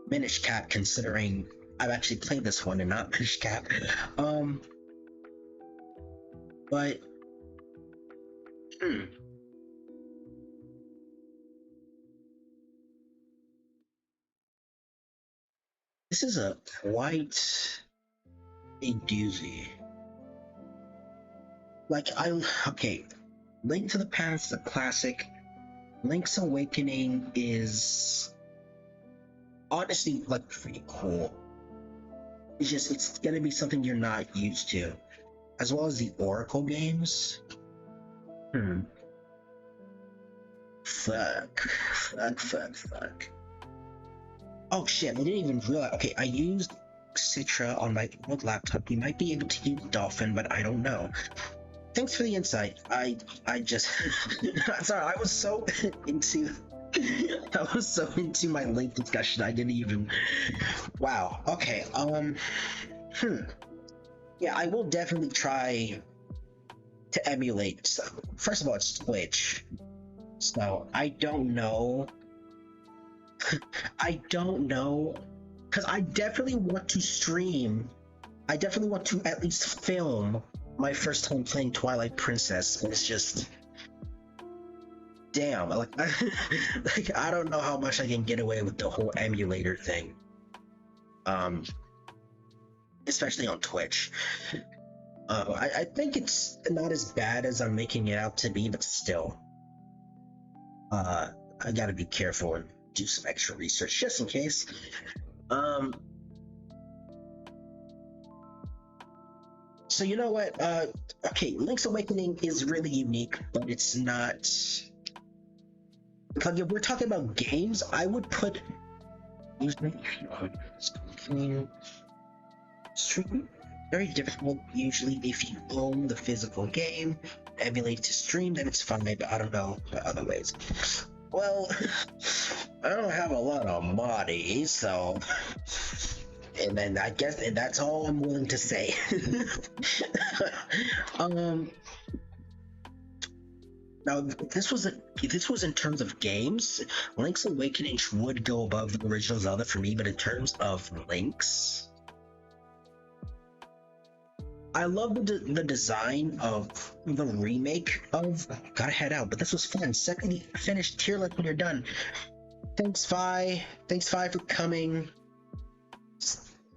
Minish Cap, considering I've actually played this one and not Minish Cap. But this is a quite a doozy. Like okay, Link to the Past, the classic. Link's Awakening is honestly like pretty cool. It's gonna be something you're not used to, as well as the Oracle games. Hmm. Fuck. Oh shit, I didn't even realize. Okay, I used Citra on my old laptop. We might be able to use Dolphin, but I don't know. Thanks for the insight. I just sorry, I was so into I was so into my link discussion I didn't even wow. Okay. Hmm. Yeah, I will definitely try to emulate. So, first of all, it's Twitch. So I don't know. I don't know. Because I definitely want to stream. I definitely want to at least film my first time playing Twilight Princess. And it's just. Damn. Like, I don't know how much I can get away with the whole emulator thing. Um. Especially on Twitch. I think it's not as bad as I'm making it out to be, but still. I gotta be careful and do some extra research just in case. Um, so you know what? Okay, Link's Awakening is really unique, but it's not. Like if we're talking about games, I would put. Stream very difficult. Usually, if you own the physical game, emulate to stream, then it's fine. But I don't know other ways. Well, I don't have a lot of money, so. And then I guess and that's all I'm willing to say. um. Now this was in terms of games. Link's Awakening would go above the original Zelda for me, but in terms of Link's, I love the design of the remake of. Gotta head out, but this was fun. Second, finish tier list when you're done. Thanks, Fi. Thanks, Fi, for coming.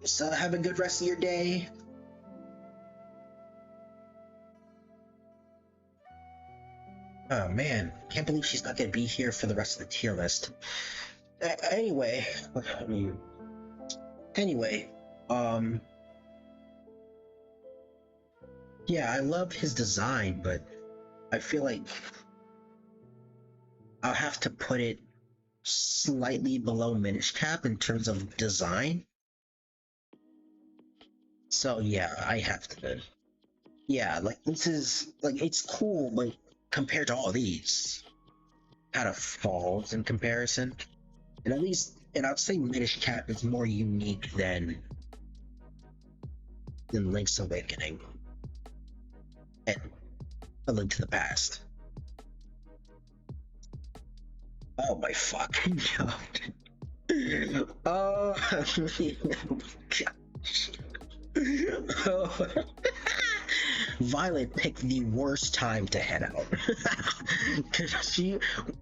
So have a good rest of your day. Oh man, can't believe she's not gonna be here for the rest of the tier list. Anyway, I mean, anyway, yeah, I love his design, but I feel like I'll have to put it slightly below Minish Cap in terms of design. So yeah, I have to. Yeah, like this is like it's cool, but compared to all these, kind of falls in comparison. And at least, and I'd say Minish Cap is more unique than Link's Awakening and A Link to the Past. Oh my fucking god. Oh, oh. Violet picked the worst time to head out. Cause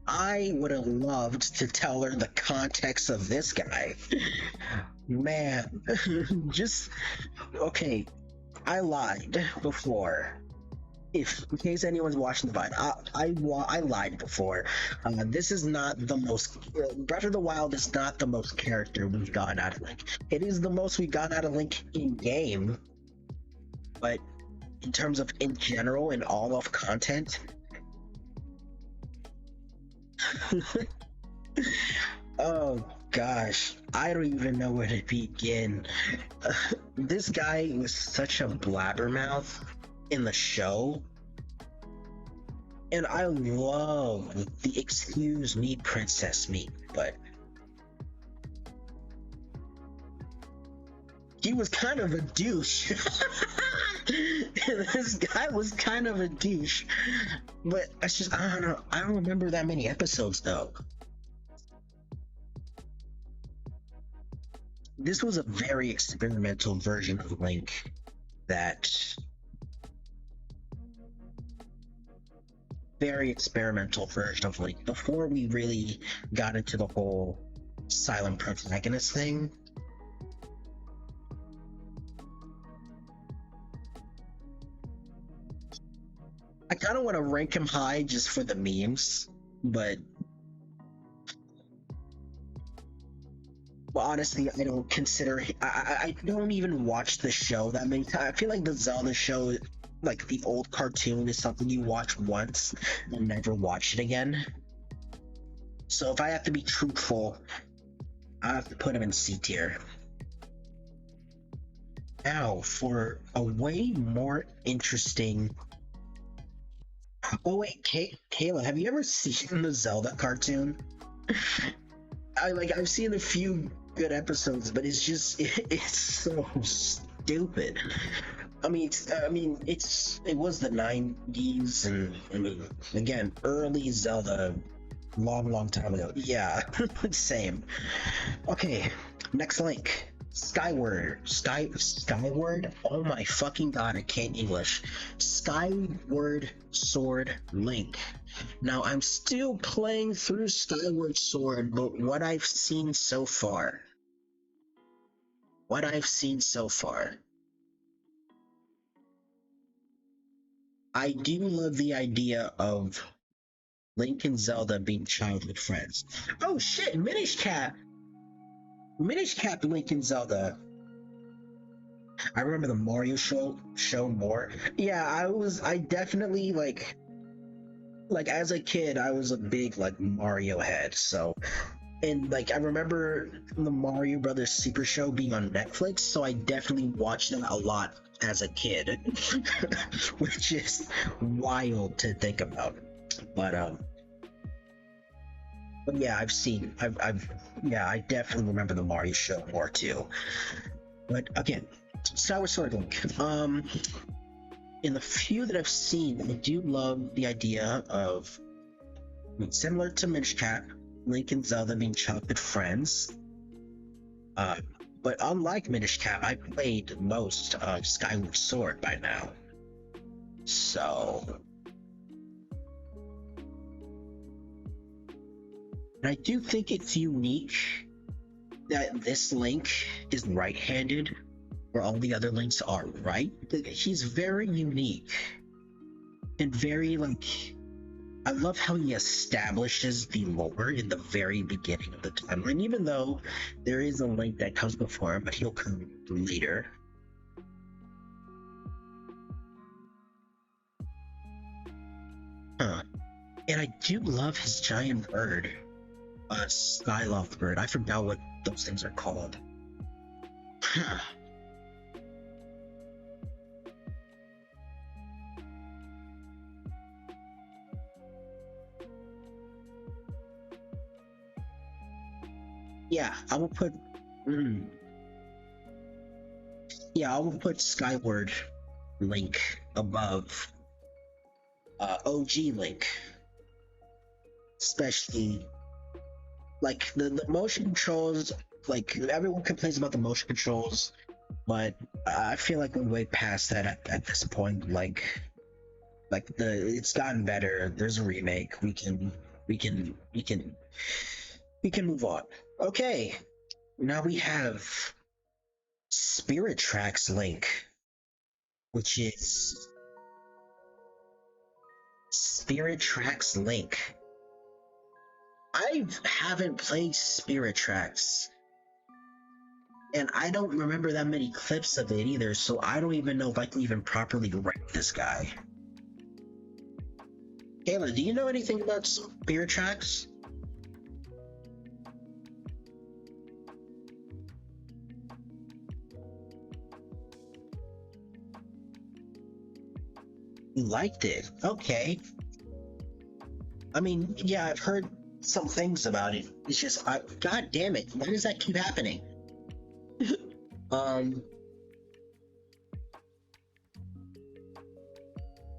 I would have loved to tell her the context of this guy. Man, just, okay, I lied before. If in case anyone's watching the VOD, I lied before. This is not the most. Breath of the Wild is not the most character we've gotten out of Link. It is the most we've gotten out of Link in game, but in terms of in general and all of content. Oh gosh, I don't even know where to begin. This guy was such a blabbermouth in the show, and I love the excuse me princess me, but he was kind of a douche. This guy was kind of a douche, but it's just I don't know. I don't remember that many episodes though. This was a very experimental version of Link that very experimental version of Link before we really got into the whole silent protagonist thing. I kind of want to rank him high just for the memes, but well, honestly, I don't consider. I don't even watch the show that many times. I feel like the Zelda show like the old cartoon is something you watch once and never watch it again. So if I have to be truthful, I have to put him in C tier. Now for a way more interesting. Oh wait, Kayla, have you ever seen the Zelda cartoon? I've seen a few good episodes, but it's so stupid. It was the '90s, and I mean, again, early Zelda, long time ago. Yeah, same. Okay, next link. Skyward. Oh my fucking god, I can't English. Skyward Sword Link. Now I'm still playing through Skyward Sword, but what I've seen so far, I do love the idea of Link and Zelda being childhood friends. Oh shit, Minish Cap, Link and Zelda. I remember the Mario show more. Yeah, I definitely like as a kid I was a big like Mario head. So and like I remember the Mario Brothers Super Show being on Netflix, so I definitely watched it a lot as a kid, which is wild to think about. But but yeah, I've yeah, I definitely remember the Mario show more too. But again, Skyward Sword Link. In the few that I've seen, I do love the idea of, I mean, similar to Minish Cap, Link and Zelda being childhood friends. But unlike Minish Cap, I played most of Skyward Sword by now. So. And I do think it's unique that this Link is right-handed, where all the other Links are right. He's very unique. And very, like, I love how he establishes the lore in the very beginning of the timeline, even though there is a Link that comes before him, but he'll come later. Huh. And I do love his giant bird. Skyloft bird. I forgot what those things are called. Huh. Yeah, I will put. Mm, yeah, I will put Skyward Link above OG Link, especially like the motion controls. Like everyone complains about the motion controls, but I feel like we're way past that at this point. Like it's gotten better. There's a remake. We can move on. Okay, now we have Spirit Tracks Link, which is Spirit Tracks Link. I haven't played Spirit Tracks, and I don't remember that many clips of it either, so I don't even know if I can even properly rank this guy. Kayla, do you know anything about Spirit Tracks? You liked it. Okay. I mean, yeah, I've heard some things about it. It's just, God damn it, why does that keep happening? um,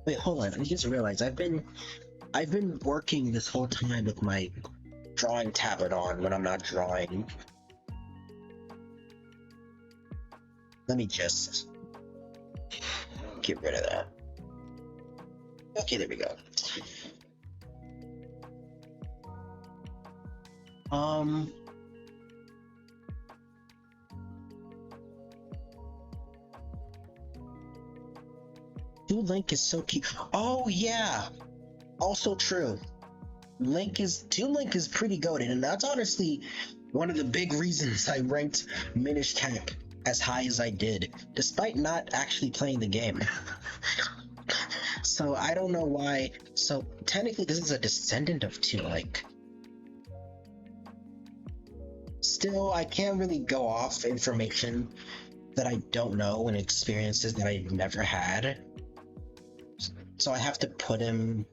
Wait, hold on. I just realized I've been working this whole time with my drawing tablet on when I'm not drawing. Let me just get rid of that. Okay, there we go. Dude, Link is so cute. Oh yeah, also true. Dude Link is pretty goated, and that's honestly one of the big reasons I ranked Minish Cap as high as I did, despite not actually playing the game. So I don't know why. So technically, this is a descendant of Tunic. Still, I can't really go off information that I don't know and experiences that I've never had. So I have to put him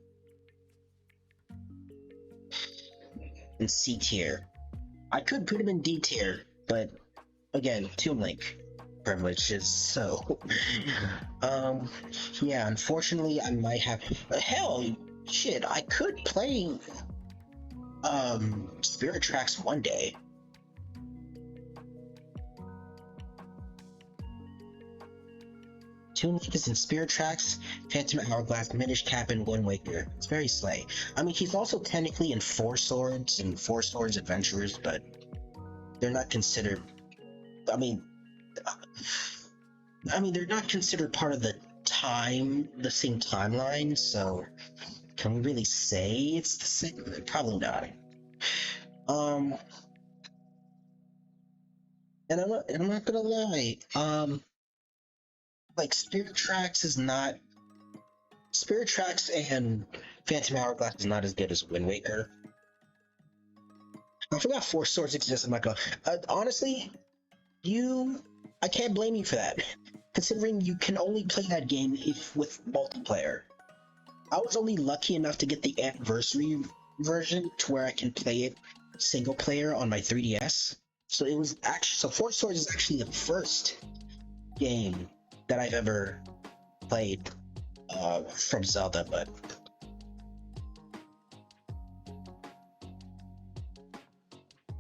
in C tier. I could put him in D tier, but again, Toon Link privileges. So, yeah. Unfortunately, I might have. Hell, shit. I could play Spirit Tracks one day. Toon Link is in Spirit Tracks, Phantom Hourglass, Minish Cap, and Wind Waker. It's very slay. I mean, he's also technically in Four Swords and Four Swords Adventurers, but they're not considered. I mean, they're not considered part of the same timeline. So, can we really say it's the same? Probably not. And I'm not gonna lie. Like Spirit Tracks and Phantom Hourglass is not as good as Wind Waker. I forgot Four Swords exists. I'm like, honestly, I can't blame you for that, considering you can only play that game with multiplayer. I was only lucky enough to get the anniversary version to where I can play it single player on my 3DS. So it was actually Four Swords is actually the first game that I've ever played from Zelda, but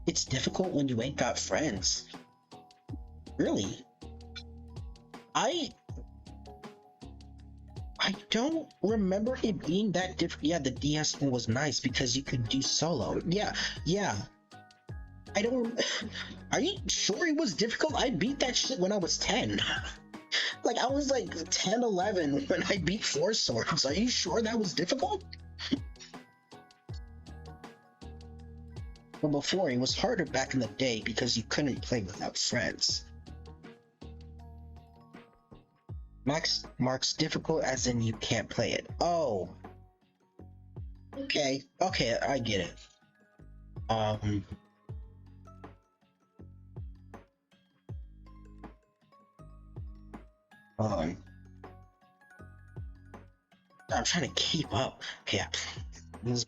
it's difficult when you ain't got friends. Really? I don't remember it being that different. Yeah, the DS one was nice because you could do solo. Yeah. I don't. Are you sure it was difficult? I beat that shit when I was 10. Like, I was like 10, 11 when I beat Four Swords. Are you sure that was difficult? Well, before, it was harder back in the day because you couldn't play without friends. Marks difficult as in you can't play it. Oh. Okay, I get it. I'm trying to keep up. Okay, because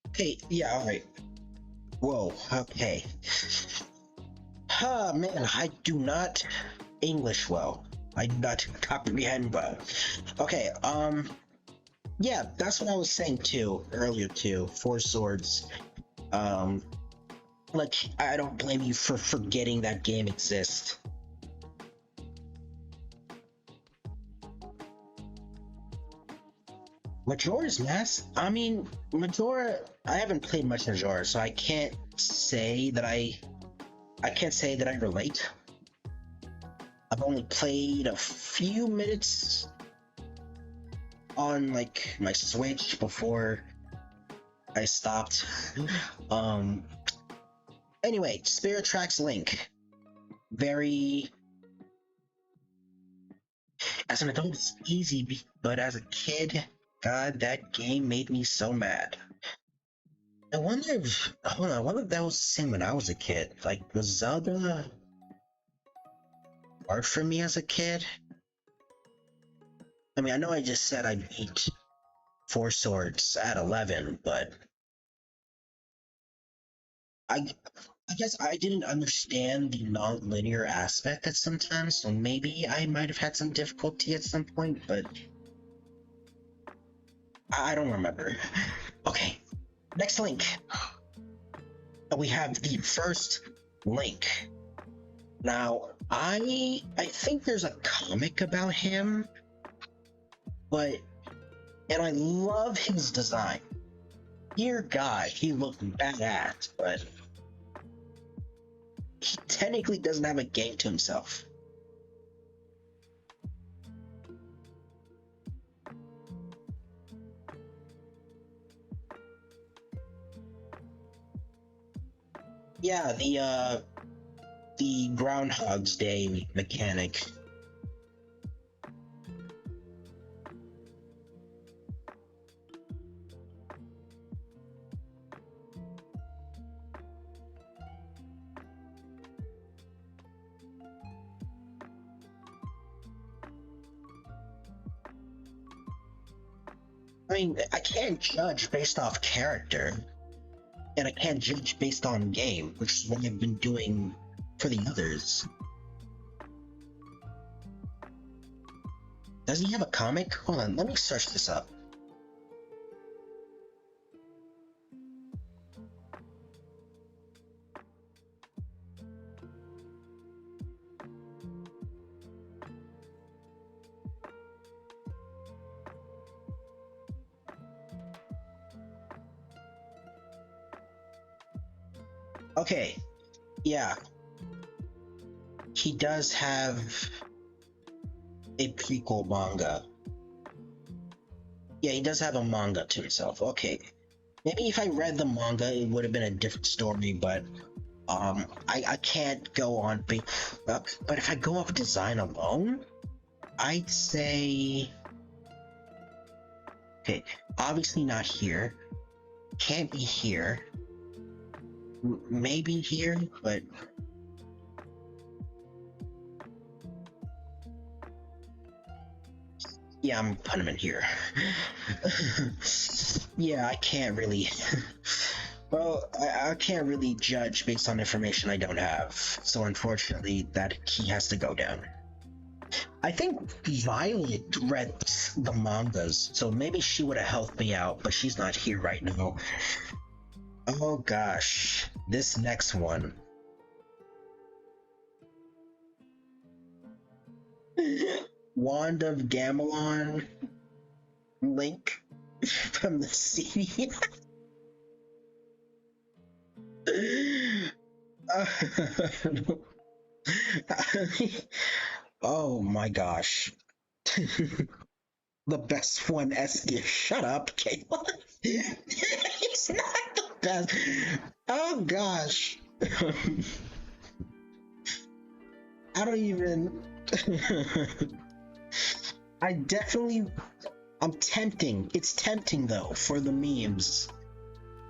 okay, yeah, all right. Whoa, okay. Man, I do not English well. I do not comprehend well. Okay, yeah, that's what I was saying too earlier too. Four Swords. Like, I don't blame you for forgetting that game exists. Majora's Mask? I mean, Majora. I haven't played much Majora, so I can't say that I relate. I've only played a few minutes on like my Switch before I stopped. Anyway, Spirit Tracks Link. Very. As an adult, it's easy, but as a kid, God, that game made me so mad. I wonder if that was the same when I was a kid. Like, was Zelda hard for me as a kid? I mean, I know I just said I beat Four Swords at 11, but I guess I didn't understand the non-linear aspect at sometimes, so maybe I might have had some difficulty at some point, but I don't remember. Okay, next link. We have the first Link. Now, I think there's a comic about him, and I love his design. Dear God, he looked badass, but he technically doesn't have a game to himself. Yeah, the Groundhog's Day mechanic. I mean, I can't judge based off character, and I can't judge based on game, which is what I've been doing for the others. Does he have a comic? Hold on, let me search this up. Okay, yeah, he does have a prequel manga. Yeah, he does have a manga to himself. Okay, maybe if I read the manga, it would have been a different story. But I can't go on. But if I go off design alone, I'd say okay. Obviously not here. Can't be here. Maybe here, but yeah, I'm putting him in here. Yeah, I can't really. Well, I can't really judge based on information I don't have. So unfortunately, that key has to go down. I think Violet read the mangas, so maybe she would have helped me out, but she's not here right now. Oh gosh, this next one. Wand of Gamelon Link from the CD. Oh my gosh. The best one, Estia. Shut up, Caitlin. It's not the best. Oh gosh. I don't even. I definitely. I'm tempting. It's tempting though for the memes.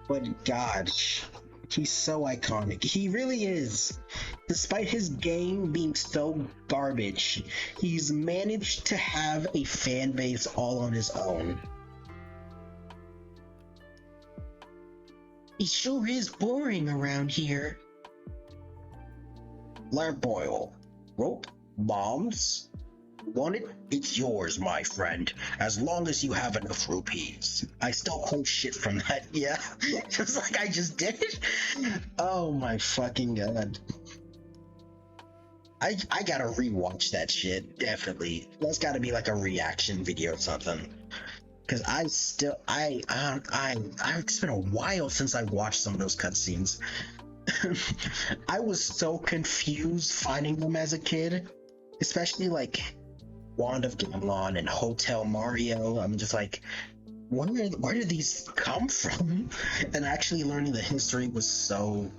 But gosh, he's so iconic. He really is. Despite his game being so garbage, he's managed to have a fan base all on his own. It sure is boring around here. Lamp rope, bombs. Want it? It's yours, my friend, as long as you have enough rupees. I still quote shit from that, yeah. Just like I just did. Oh my fucking god. I gotta rewatch that shit, definitely. That's gotta be like a reaction video or something. Cause I still it's been a while since I watched some of those cutscenes. I was so confused finding them as a kid, especially like Wand of Gamelon and Hotel Mario. I'm just like, where did these come from? And actually learning the history was so.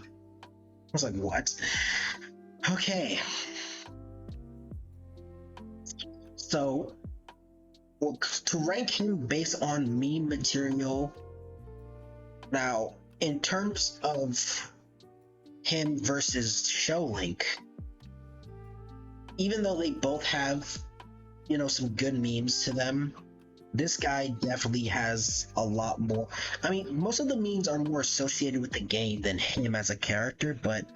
I was like, what? Okay. So, well, to rank him based on meme material, now, in terms of him versus Show Link, even though they both have, some good memes to them, this guy definitely has a lot more. I mean, most of the memes are more associated with the game than him as a character, but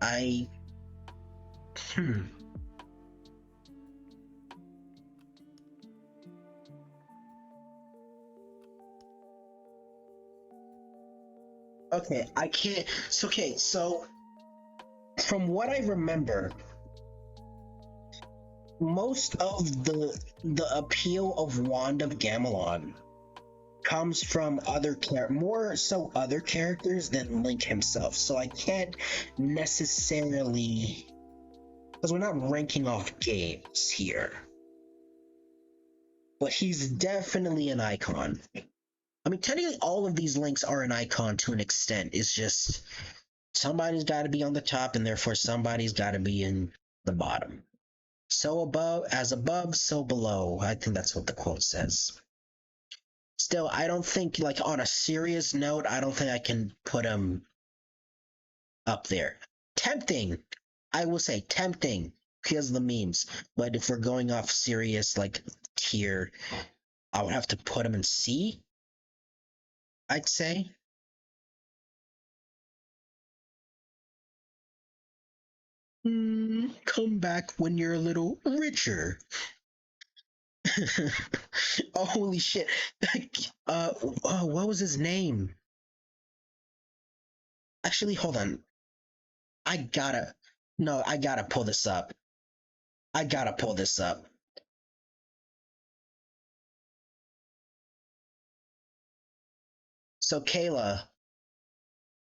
I. Okay, I can't. Okay, so from what I remember, most of the appeal of Wand of Gamelon comes from more so other characters than Link himself. So I can't necessarily, because we're not ranking off games here. But he's definitely an icon. I mean, technically all of these Links are an icon to an extent. It's just Somebody's got to be on the top, and therefore somebody's got to be in the bottom. So above, so below. I think that's what the quote says. Still, I don't think, like, on a serious note, I don't think I can put him up there. Tempting, I will say tempting because of the memes. But if we're going off serious, like, tier, I would have to put him in C, I'd say. Come back when you're a little richer. Oh, holy shit. What was his name? Actually, hold on. I gotta, no, I gotta pull this up. I gotta pull this up. So, Kayla,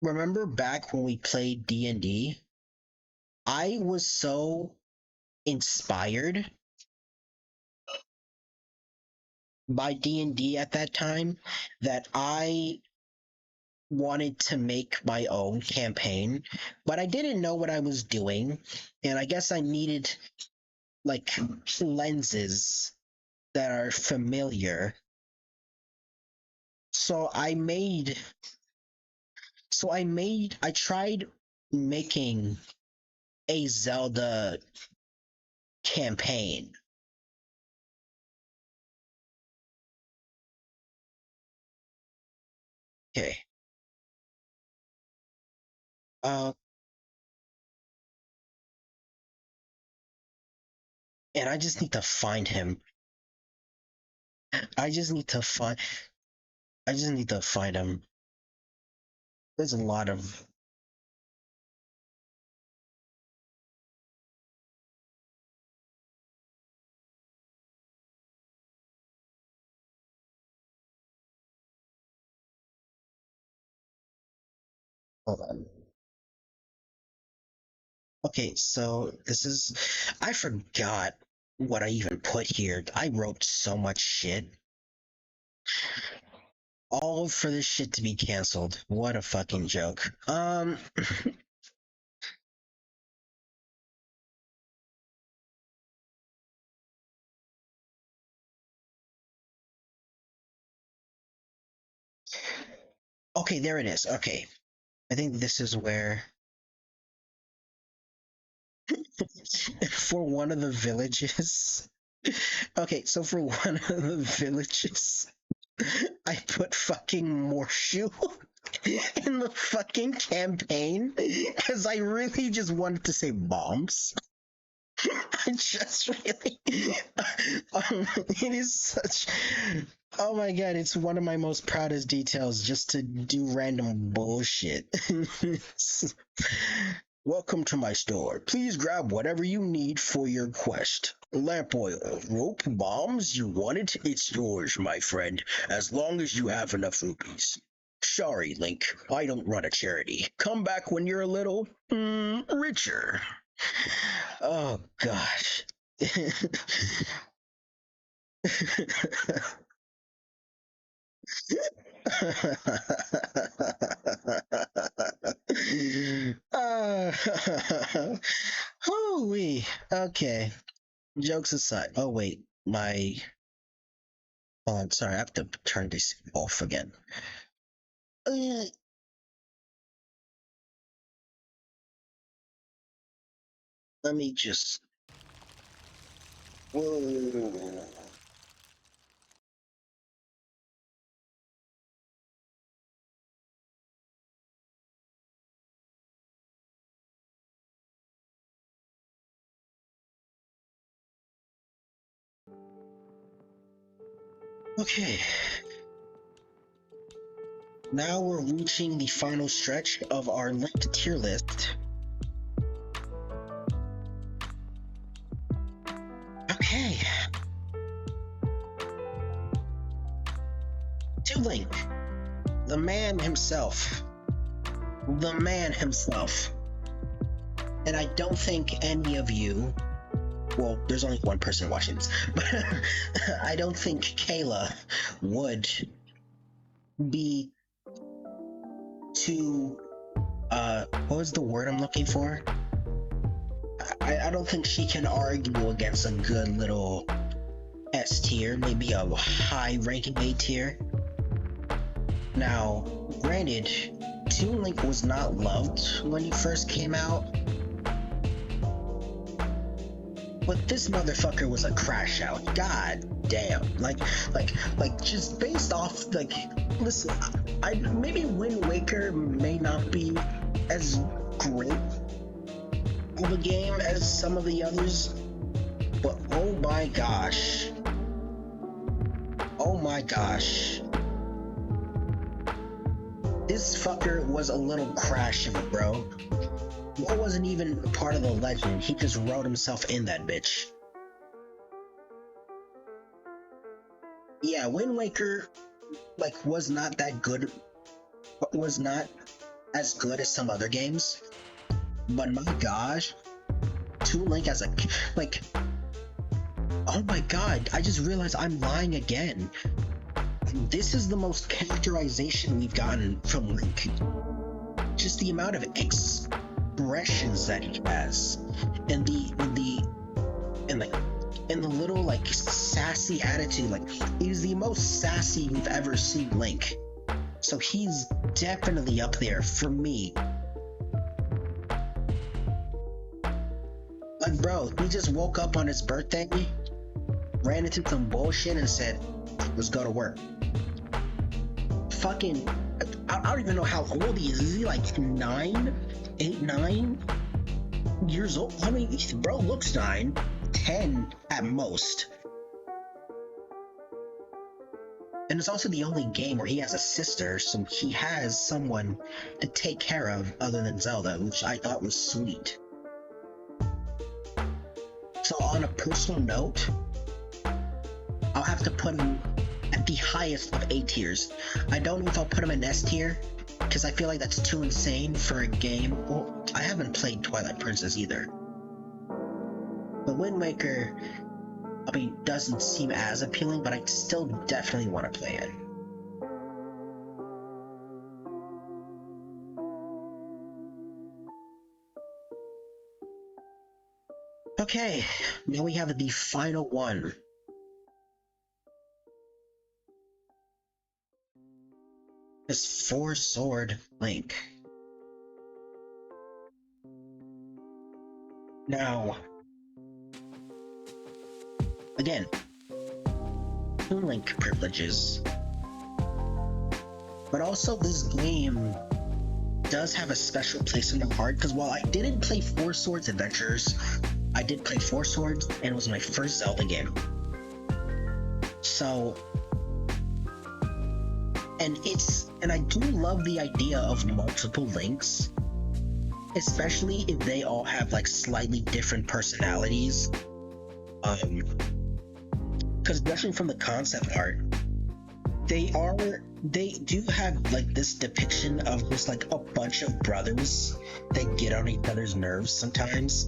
remember back when we played D&D? I was so inspired by D&D at that time that I wanted to make my own campaign, but I didn't know what I was doing, and I guess I needed like lenses that are familiar. So I tried making a Zelda campaign. Okay. Uh, and I just need to find him. I just need to find I just need to find him. There's a lot of hold on. Okay, so this is I forgot what I even put here. I wrote so much shit. All for this shit to be canceled. What a fucking joke. Okay, there it is. Okay. I think this is where for one of the villages. Okay, so for one of the villages, I put fucking Morshu in the fucking campaign because I really just wanted to say bombs. I just really, it is such. Oh my god, it's one of my most proudest details just to do random bullshit. Welcome to my store. Please grab whatever you need for your quest. Lamp oil, rope, bombs, you want it? It's yours, my friend, as long as you have enough rupees. Sorry, Link, I don't run a charity. Come back when you're a little, richer. Oh, gosh. uh, Holy. Okay. Jokes aside. Oh wait, my. Oh, I'm sorry. I have to turn this off again. Uh, Let me just. Whoa. Okay. Now we're reaching the final stretch of our linked tier list. Okay. To Link, the man himself. The man himself. And I don't think any of you, well, there's only one person watching this, but I don't think Kayla would be too what was the word I'm looking for? I don't think she can argue against a good little S tier, maybe a high ranking A tier. Now, granted, Toon Link was not loved when he first came out, but this motherfucker was a crash out. God damn. Like, just based off, like, listen, I maybe Wind Waker may not be as great of a game as some of the others, but oh my gosh. Oh my gosh. This fucker was a little crash out, bro. Mo wasn't even part of the legend, he just wrote himself in that bitch. Yeah, Wind Waker, like, was not that good, was not as good as some other games, but my gosh, Toon Link as a, like, oh my god, I just realized I'm lying again. This is the most characterization we've gotten from Link. Just the amount of expressions that he has, and the little, like, sassy attitude. Like, he's the most sassy we've ever seen Link. So he's definitely up there for me. Like, bro, he just woke up on his birthday, ran into some bullshit and said, let's go to work. Fucking, I don't even know how old he is. Is he like 9 years old? I mean, bro looks 9, 10 at most. And it's also the only game where he has a sister, so he has someone to take care of other than Zelda, which I thought was sweet. So on a personal note, I'll have to put him at the highest of A tiers. I don't know if I'll put him in S tier, because I feel like that's too insane for a game. Well, I haven't played Twilight Princess either. But Wind Waker, I mean, doesn't seem as appealing, but I still definitely want to play it. Okay, now we have the final one. This four-sword Link. Now, again, Toon Link privileges, but also this game does have a special place in my heart, because while I didn't play Four Swords Adventures, I did play Four Swords, and it was my first Zelda game. So, and I do love the idea of multiple Links, especially if they all have like slightly different personalities. Because judging from the concept art, they do have like this depiction of just like a bunch of brothers that get on each other's nerves sometimes.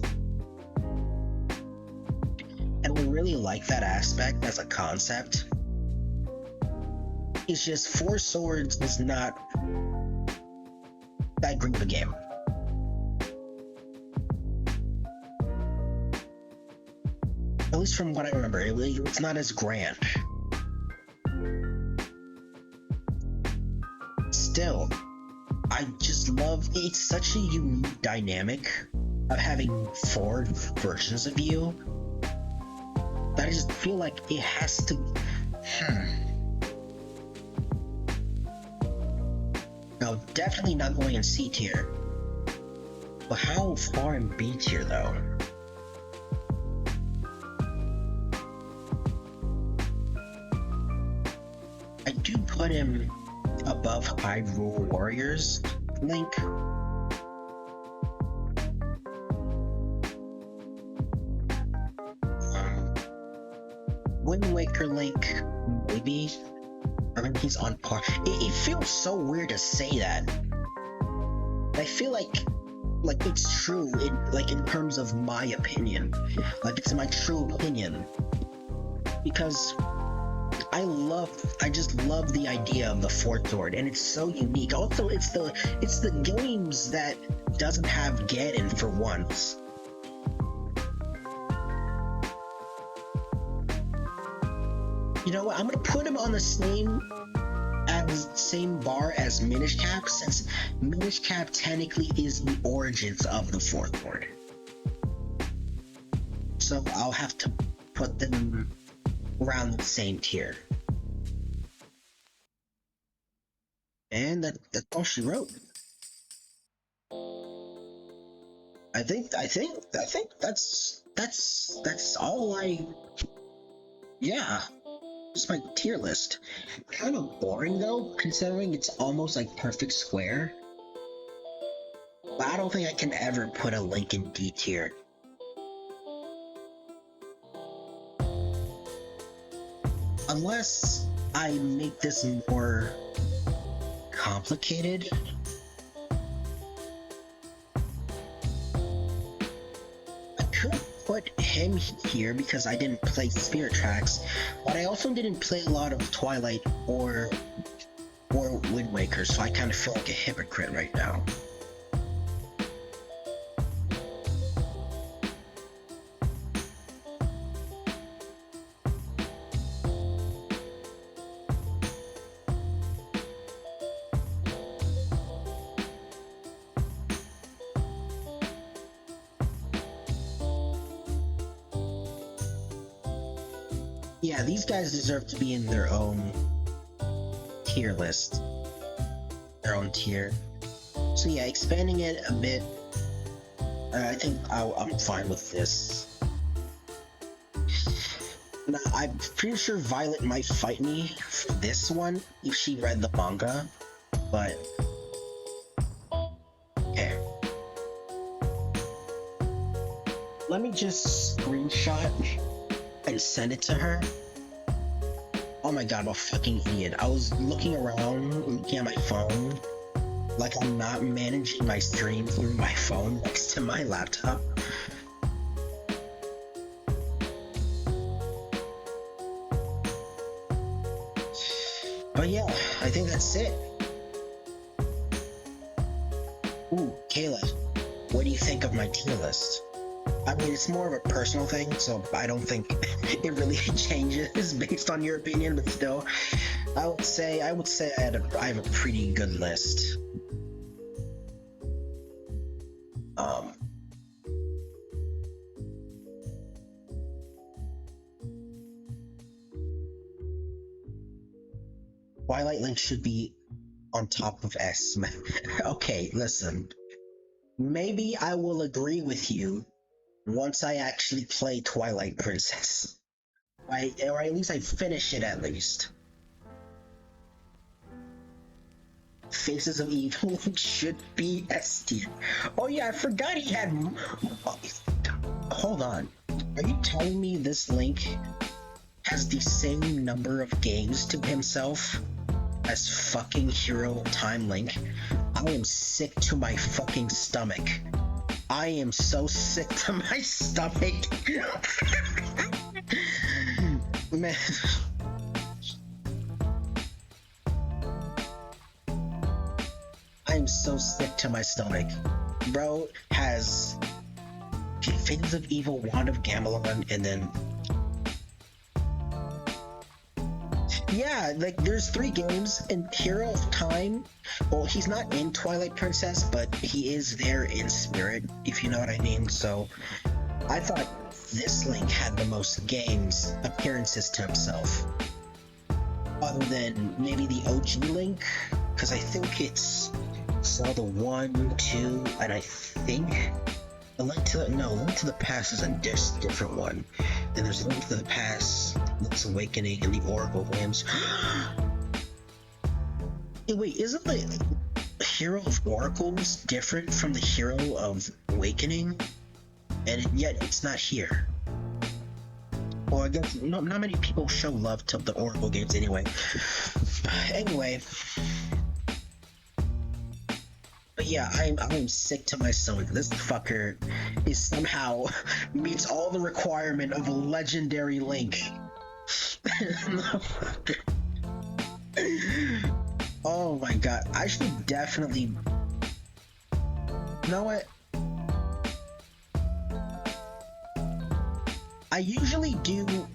And we really like that aspect as a concept. It's just Four Swords is not that great of a game. At least from what I remember, it's not as grand. Still, I just love, it's such a unique dynamic of having 4 versions of you that I just feel like it has to... No, definitely not going in C tier. But how far in B tier though? I do put him above Hyrule Warriors Link. Wind Waker Link, maybe. I mean, he's on par. It feels so weird to say that. I feel like it's true in terms of my opinion. Like it's my true opinion. Because I just love the idea of the fourth Lord, and it's so unique. Also, it's the games that doesn't have Ganon for once. You know what? I'm gonna put him on the same bar as Minish Cap, since Minish Cap technically is the origins of the fourth Lord. So I'll have to put them around the same tier. And that's all she wrote. I think that's all yeah. It's my tier list. Kind of boring though, considering it's almost like perfect square. But I don't think I can ever put a Link in D tier. Unless I make this more complicated. I could put him here because I didn't play Spirit Tracks, but I also didn't play a lot of Twilight or Wind Waker, so I kind of feel like a hypocrite right now. Yeah, these guys deserve to be in their own tier list. Their own tier. So yeah, expanding it a bit, I think I'm fine with this. Now, I'm pretty sure Violet might fight me for this one if she read the manga, but okay. Let me just screenshot and send it to her. Oh my god, I'm a fucking idiot. I was looking around, looking at my phone, like I'm not managing my stream through my phone next to my laptop. But yeah, I think that's it. Ooh, Kayla, what do you think of my tier list? I mean, it's more of a personal thing, so I don't think it really changes based on your opinion, but still, I would say I have a pretty good list. Twilight Link should be on top of S. Okay, listen. Maybe I will agree with you once I actually play Twilight Princess. Or at least I finish it at least. Faces of Evil should be S tier. Oh yeah, I forgot he had... Hold on. Are you telling me this Link has the same number of games to himself as fucking Hero Time Link? I am sick to my fucking stomach. I am so sick to my stomach. Man. I'm so sick to my stomach. Bro has Faces of Evil, Wand of Gamelon, and then... Yeah, like, there's 3 games, and Hero of Time, well, he's not in Twilight Princess, but he is there in spirit, if you know what I mean, so... I thought this Link had the most games, appearances to himself. Other than maybe the OG Link, because I think it's Zelda 1, 2, and I think... Link to the Past is a different one. And there's Link to the Past, Link's Awakening, and the Oracle games. Hey, wait, isn't the Hero of Oracles different from the Hero of Awakening? And yet it's not here. Well, I guess not many people show love to the Oracle games anyway. Anyway. But yeah, I'm sick to my stomach. This fucker is somehow meets all the requirement of a legendary Link. Oh my god, I should definitely. You know what? I usually do.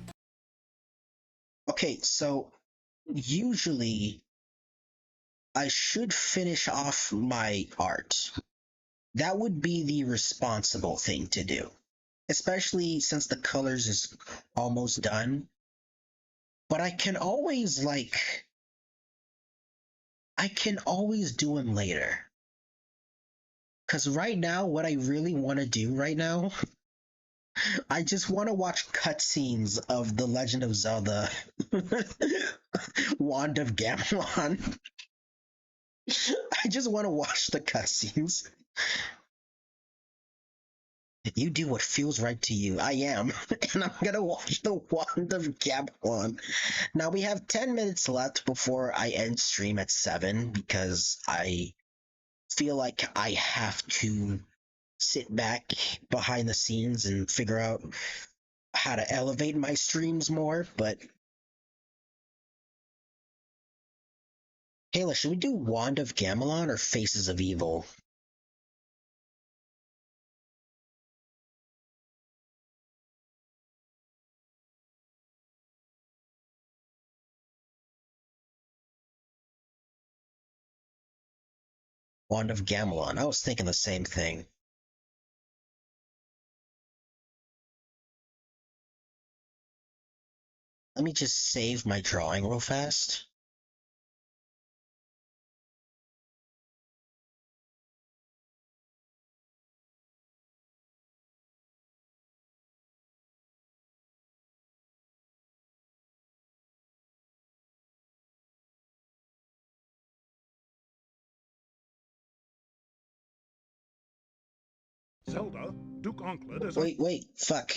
Okay, so usually I should finish off my art. That would be the responsible thing to do, especially since the colors is almost done. But I can always do them later. Cause right now, what I really want to do right now, I just want to watch cutscenes of The Legend of Zelda, Wand of Gamelon. I just want to watch the cutscenes. You do what feels right to you. I am, and I'm gonna watch the Wand of Gamelon. Now we have 10 minutes left before I end stream at 7 because I feel like I have to sit back behind the scenes and figure out how to elevate my streams more. But Kayla, should we do Wand of Gamelon or Faces of Evil? Wand of Gamelon. I was thinking the same thing. Let me just save my drawing real fast. Zelda, Duke Onklet is Wait, fuck.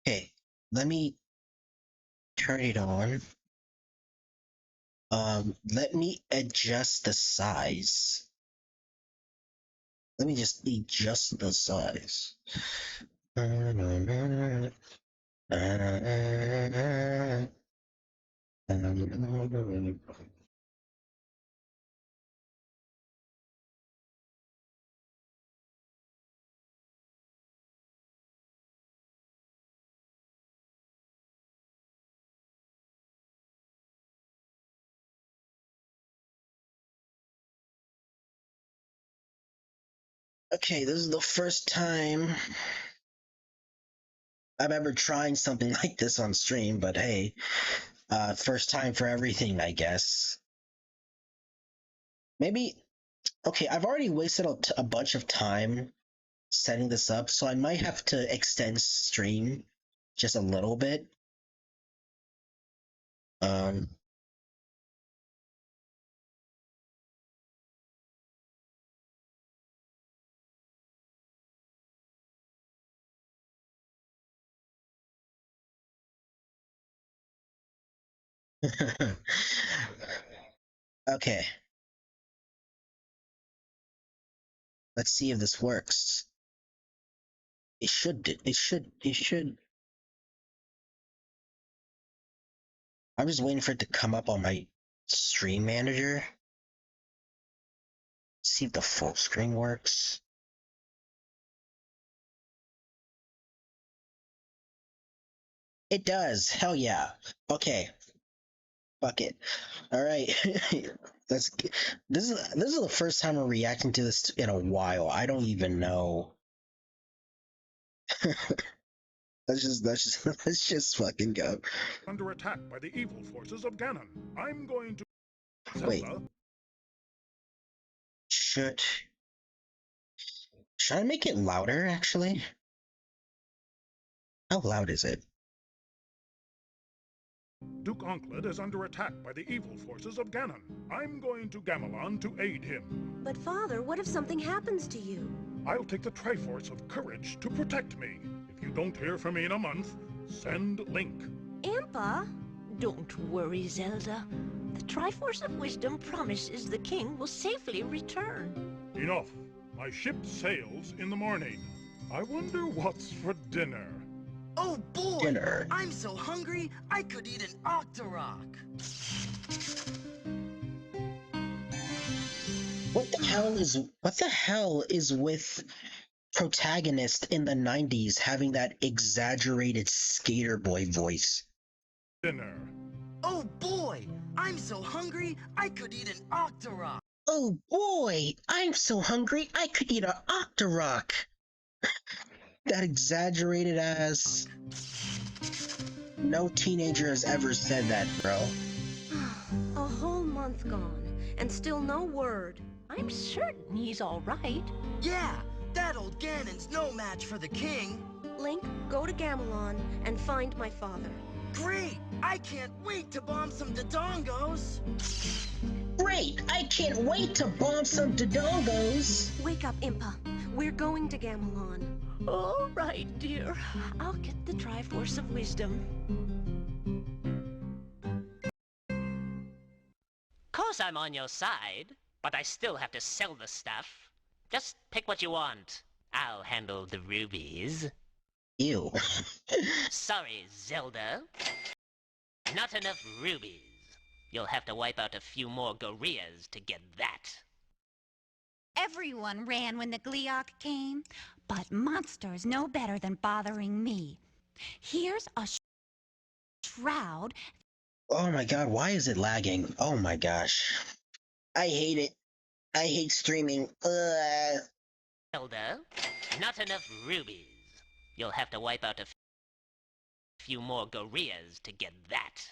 Okay, let me turn it on. Let me adjust the size. Let me just adjust the size. Okay, this is the first time I've ever trying something like this on stream, but hey, first time for everything, I guess. Maybe, okay, I've already wasted a bunch of time setting this up, so I might have to extend stream just a little bit. Um, okay, let's see if this works. It should. I'm just waiting for it to come up on my stream manager. See if the full screen works. It does. Hell yeah. Okay. Fuck it. All right. Let's. This is the first time I'm reacting to this in a while. I don't even know. Let's just fucking go. under attack by the evil forces of Ganon. I'm going to... Wait. Zelda, Should should I make it louder actually? How loud is it? Duke Onklet is under attack by the evil forces of Ganon. I'm going to Gamelon to aid him. But Father, what if something happens to you? I'll take the Triforce of Courage to protect me. If you don't hear from me in a month, send Link. Impa? Don't worry, Zelda. The Triforce of Wisdom promises the king will safely return. Enough. My ship sails in the morning. I wonder what's for dinner. Oh boy! Dinner. I'm so hungry, I could eat an Octorok. What the hell is with protagonist in the 90s having that exaggerated skater boy voice? Dinner. Oh boy! I'm so hungry, I could eat an Octorok. Oh boy, I'm so hungry I could eat an Octorok. That exaggerated ass. No teenager has ever said that, bro. A whole month gone, and still no word. I'm certain he's all right. Yeah, that old Ganon's no match for the king. Link, go to Gamelon and find my father. Great! I can't wait to bomb some Dodongos. Great! I can't wait to bomb some Dodongos! Wake up, Impa. We're going to Gamelon. All right, dear. I'll get the Triforce of Wisdom. Course I'm on your side, but I still have to sell the stuff. Just pick what you want. I'll handle the rubies. Ew. Sorry, Zelda. Not enough rubies. You'll have to wipe out a few more gorillas to get that. Everyone ran when the Gleeok came, but monsters know better than bothering me. Here's a shroud. Oh my god, why is it lagging? Oh my gosh. I hate it. I hate streaming. Zelda, not enough rubies. You'll have to wipe out a few more gorillas to get that.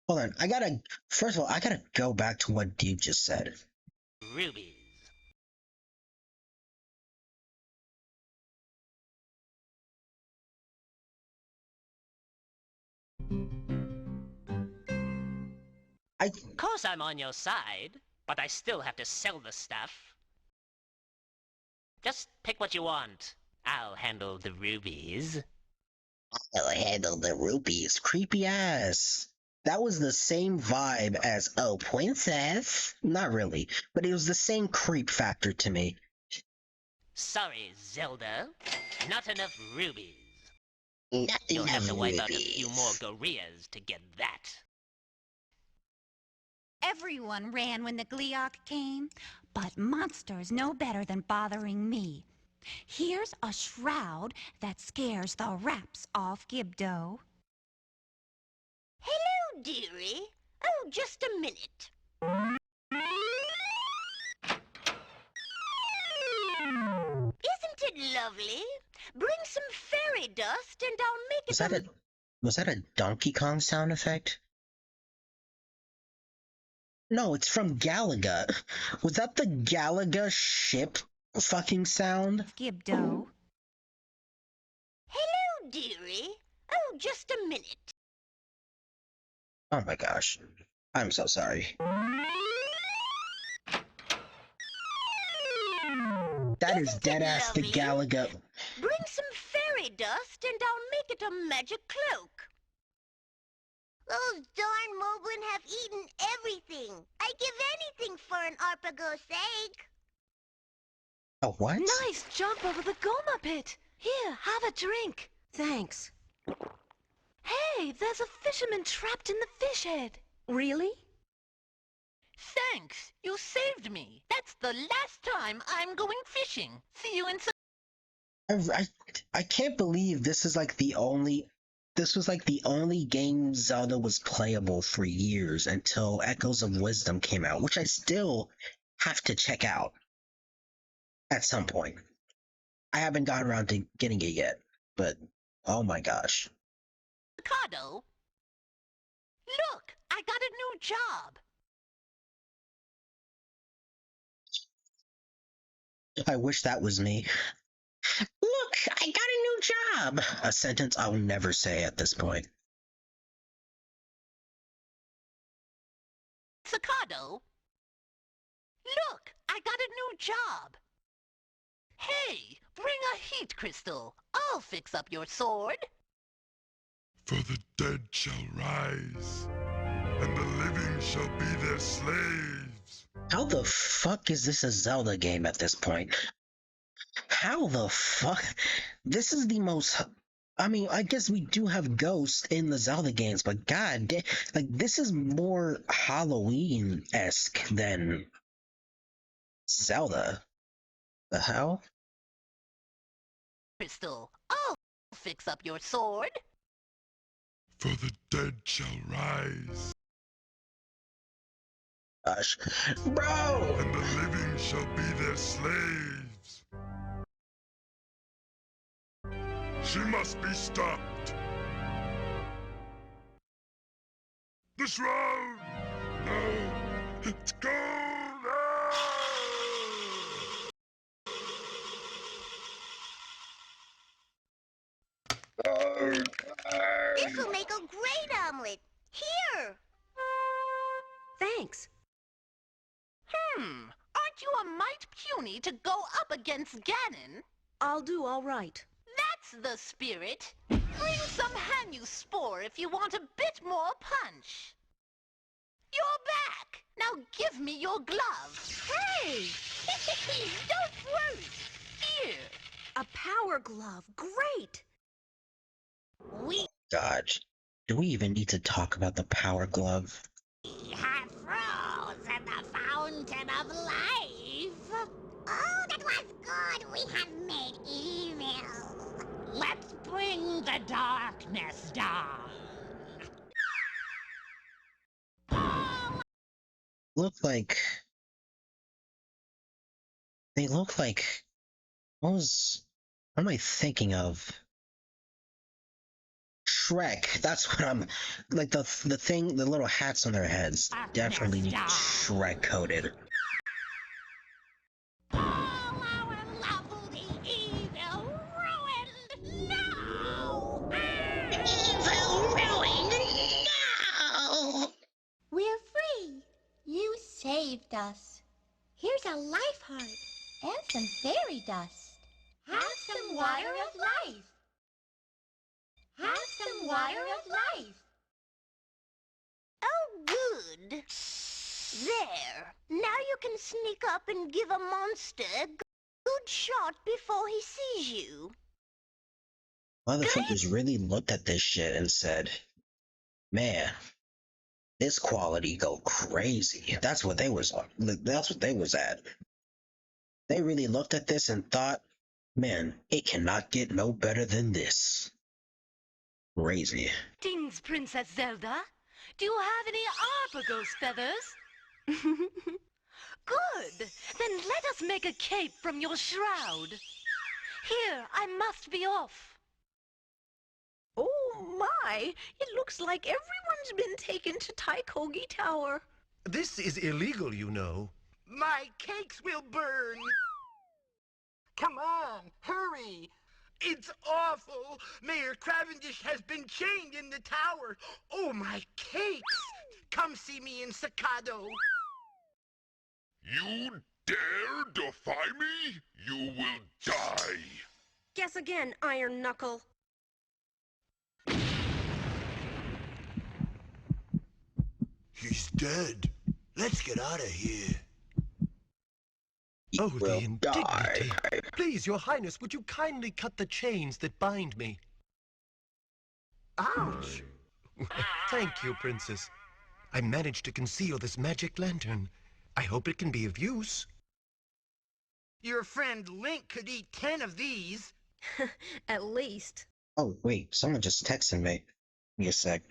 Hold on, first of all, I gotta go back to what Dude just said. Rubies. Course I'm on your side, but I still have to sell the stuff. Just pick what you want. I'll handle the rubies. I'll handle the rupees. Creepy ass. That was the same vibe as, oh, princess? Not really, but it was the same creep factor to me. Sorry, Zelda. Not enough rubies. Not You'll have to enough wipe out a few more rupees. gorillas to get that. Everyone ran when the Gleeok came, but monsters know better than bothering me. Here's a shroud that scares the raps off Gibdo. Hello, dearie. Oh, just a minute. Isn't it lovely? Bring some fairy dust and I'll make it Was that a Donkey Kong sound effect? No, it's from Galaga. Was that the Galaga ship fucking sound? Gibdo. Hello, dearie. Oh, just a minute. Oh my gosh. I'm so sorry. That is Isn't it deadass the lovely? Galaga. Bring some fairy dust and I'll make it a magic cloak. Those darn Moblin have eaten everything. I'd give anything for an Arpago's egg. Oh, what? Nice jump over the Goma pit. Here, have a drink. Thanks. Hey, there's a fisherman trapped in the fish head. Really? Thanks, you saved me. That's the last time I'm going fishing. See you in some... I can't believe this was like the only game Zelda was playable for years until Echoes of Wisdom came out, which I still have to check out at some point. I haven't gotten around to getting it yet, but oh my gosh. Avocado. Look, I got a new job. I wish that was me. Look, I got a new job! A sentence I'll never say at this point. Avocado. Look, I got a new job. Hey, bring a heat crystal. I'll fix up your sword. For the dead shall rise, and the living shall be their slaves. How the fuck is this a Zelda game at this point? How the fuck? This is the most. I mean, I guess we do have ghosts in the Zelda games, but like this is more Halloween-esque than Zelda. The hell? Crystal, I'll fix up your sword. For the dead shall rise, Gosh, bro! and the living shall be their slaves. She must be stopped. The shroud! No! It's gone! This'll make a great omelet. Here. Thanks. Aren't you a mite puny to go up against Ganon? I'll do all right. That's the spirit. Bring some Spore if you want a bit more punch. You're back. Now give me your glove. Hey! Don't worry. Here. A power glove. Great! We God, do we even need to talk about the Power Glove? have frozen the fountain of life. Oh, that was good. We have made evil. let's bring the darkness down. Look like they look like what am I thinking of? Shrek. That's what I'm like the thing, the little hats on their heads. Definitely Shrek coded. All our lovely evil ruined now. Evil ruined now. We're free. You saved us. Here's a life heart and some fairy dust. Have some water of life. Have some water of life. Oh, good. There. Now you can sneak up and give a monster a good shot before he sees you. Motherfuckers really looked at this shit and said, "Man, this quality go crazy." That's what they was at. They really looked at this and thought, "Man, it cannot get no better than this." Crazy. Greetings, Princess Zelda. Do you have any Arpagos feathers? Good. Then let us make a cape from your shroud. Here, I must be off. Oh my! It looks like everyone's been taken to Taikogi Tower. This is illegal, you know. My cakes will burn. Come on, hurry. It's awful. Mayor Cavendish has been chained in the tower. Oh, my cakes. Come see me in Sakado. You dare defy me? You will die. Guess again, Iron Knuckle. He's dead. Let's get out of here. You Oh, will the indignity. die. Please, Your Highness, would you kindly cut the chains that bind me? Ouch. Thank you, Princess. I managed to conceal this magic lantern. I hope it can be of use. Your friend Link could eat 10 of these. At least. Oh wait, someone just texted me. Give me a sec.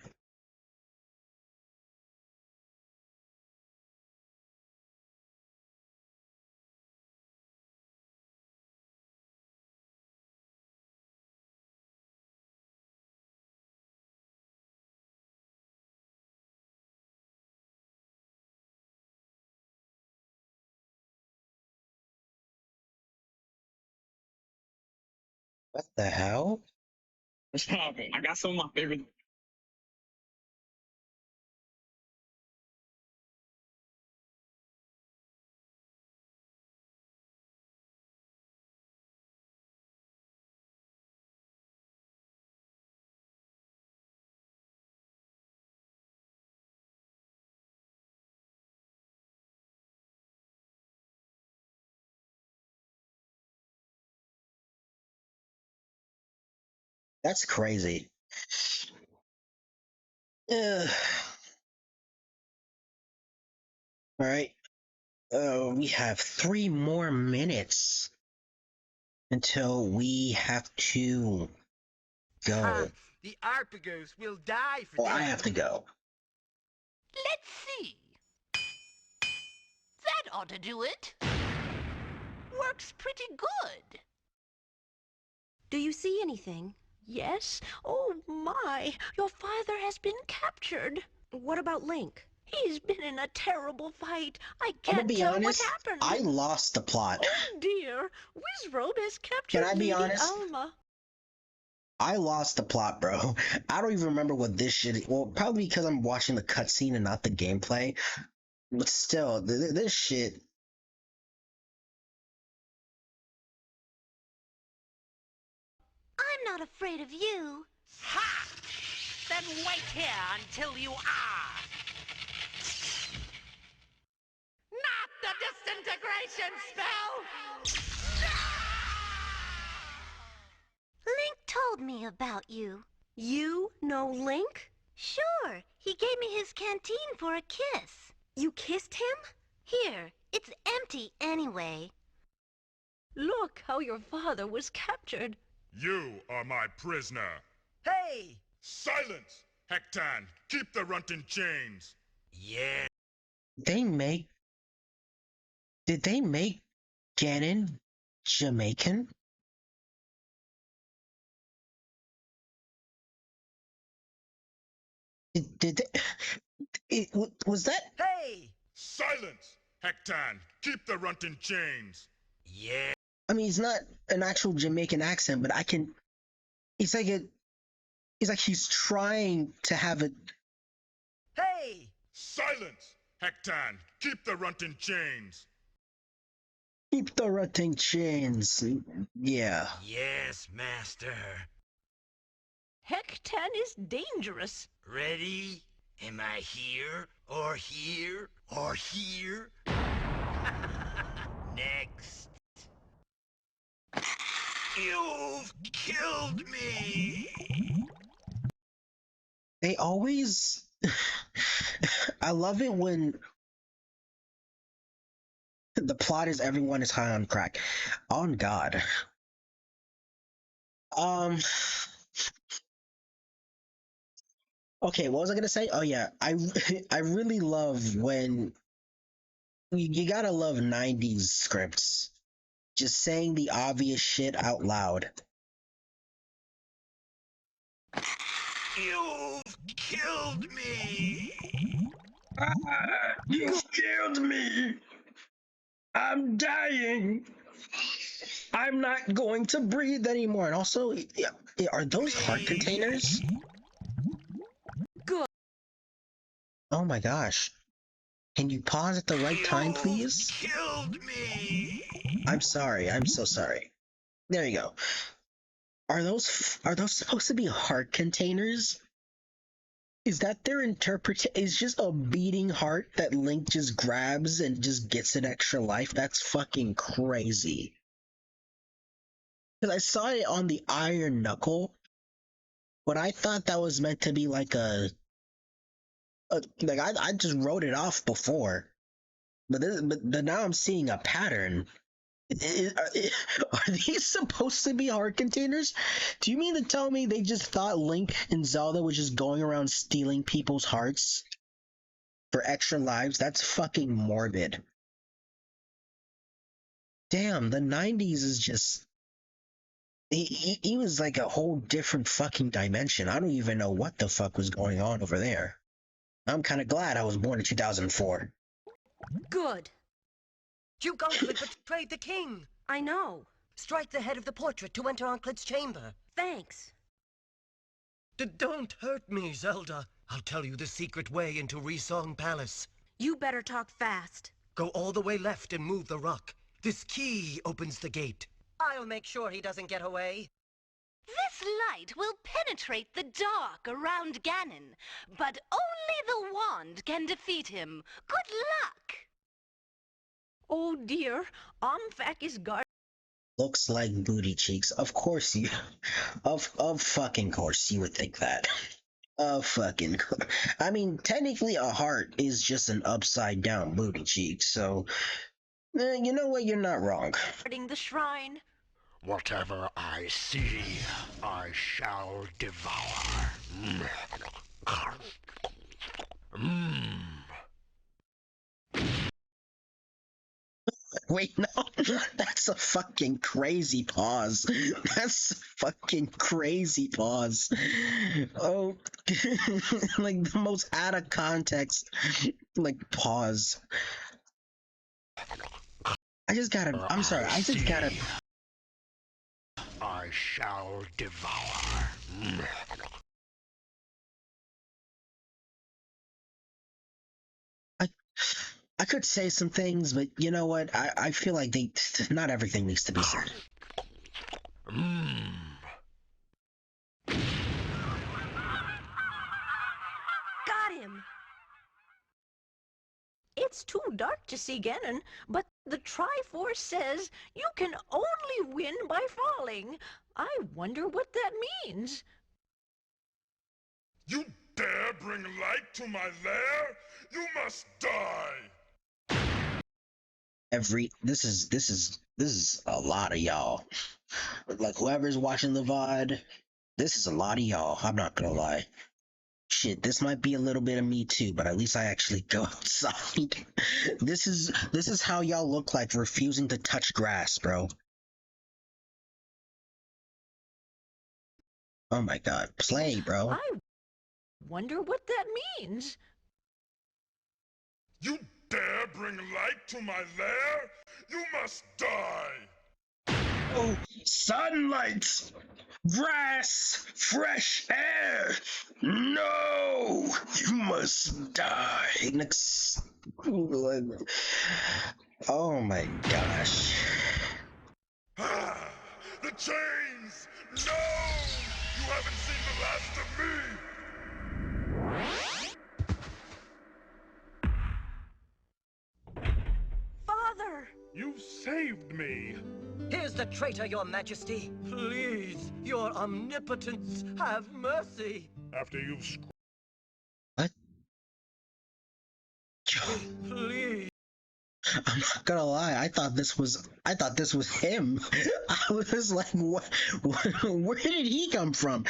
What the hell? What's poppin'? I got some of my favorite That's crazy. Ugh. All right. We have 3 more minutes until we have to go. The Arpagos will die for Oh, this. I have to go. Let's see. That ought to do it. Works pretty good. Do you see anything? Yes? Oh my, your father has been captured. What about Link? He's been in a terrible fight. I I'm gonna can't be tell honest. what happened. I lost the plot. Oh dear, Wizrobe has captured Can I be Lady honest? Alma. I lost the plot, bro. I don't even remember what this shit. Well, probably because I'm watching the cutscene and not the gameplay. But still, this shit. I'm not afraid of you. Ha! Then wait here until you are. Not the disintegration spell! Link told me about you. You know Link? Sure, he gave me his canteen for a kiss. You kissed him? Here, it's empty anyway. Look how your father was captured. You are my prisoner. Hey! Silence! Hectan, keep the runt in chains. Yeah. Did they make Ganon Jamaican? Did they, was that? Hey! Silence! Hectan, keep the runt in chains. Yeah. I mean, it's not an actual Jamaican accent, but I can. It's like he's trying to have it. Hey! Silence! Hectan, keep the runt in chains. Keep the rutting chains. Yeah. Yes, master. Hectan is dangerous. Ready? Am I here? Or here? Or here? Next. You've killed me! They always. I love it when the plot is everyone is high on crack. On God. Okay, what was I gonna say? Oh yeah, I really love when you gotta love 90s scripts. Just saying the obvious shit out loud. You've killed me! You killed me! I'm dying! I'm not going to breathe anymore. And also, are those heart containers? Good. Oh my gosh. Can you pause at the right time, please? Killed me! I'm sorry. I'm so sorry. There you go. Are those supposed to be heart containers? Is that their interpretation? Is just a beating heart that Link just grabs and just gets an extra life? That's fucking crazy. Because I saw it on the Iron Knuckle, but I thought that was meant to be like like I just wrote it off before, but now I'm seeing a pattern. Are these supposed to be heart containers? Do you mean to tell me they just thought Link and Zelda was just going around stealing people's hearts for extra lives? That's fucking morbid. Damn, the 90s is just... He was like a whole different fucking dimension. I don't even know what the fuck was going on over there. I'm kind of glad I was born in 2004. Good. Duke Unclid betrayed the king. I know. Strike the head of the portrait to enter Unclid's chamber. Thanks. Don't hurt me, Zelda. I'll tell you the secret way into Resong Palace. You better talk fast. Go all the way left and move the rock. This key opens the gate. I'll make sure he doesn't get away. This light will penetrate the dark around Ganon, but only the wand can defeat him. Good luck! Oh dear, Omfak is guarding looks like booty cheeks. Of course you, of fucking course you would think that. Of fucking course. I mean, technically a heart is just an upside down booty cheek, so you know what? You're not wrong. Guarding the shrine. Whatever I see, I shall devour. Mmm. Wait, no, that's a fucking crazy pause. That's a fucking crazy pause. Oh, like the most out of context, like pause. I just gotta. I'm sorry. I just gotta. I shall devour. I could say some things, but you know what? I feel like not everything needs to be said. Got him. It's too dark to see Ganon, but the Triforce says you can only win by falling. I wonder what that means. You dare bring light to my lair? You must die! This is a lot of y'all. Like whoever's watching the VOD, this is a lot of y'all. I'm not gonna lie. Shit, this might be a little bit of me too, but at least I actually go outside. This is how y'all look like refusing to touch grass, bro. Oh my god, play, bro. I wonder what that means. You dare bring light to my lair? You must die! Oh, sunlight! Grass! Fresh air! No! You must die! Oh my gosh. Ah, the chains! No! You haven't seen the last of me! Father! You saved me. Here's the traitor, your majesty. Please, your omnipotence, have mercy. After you've What? Please. I'm not gonna lie, I thought this was him. I was like, where did he come from?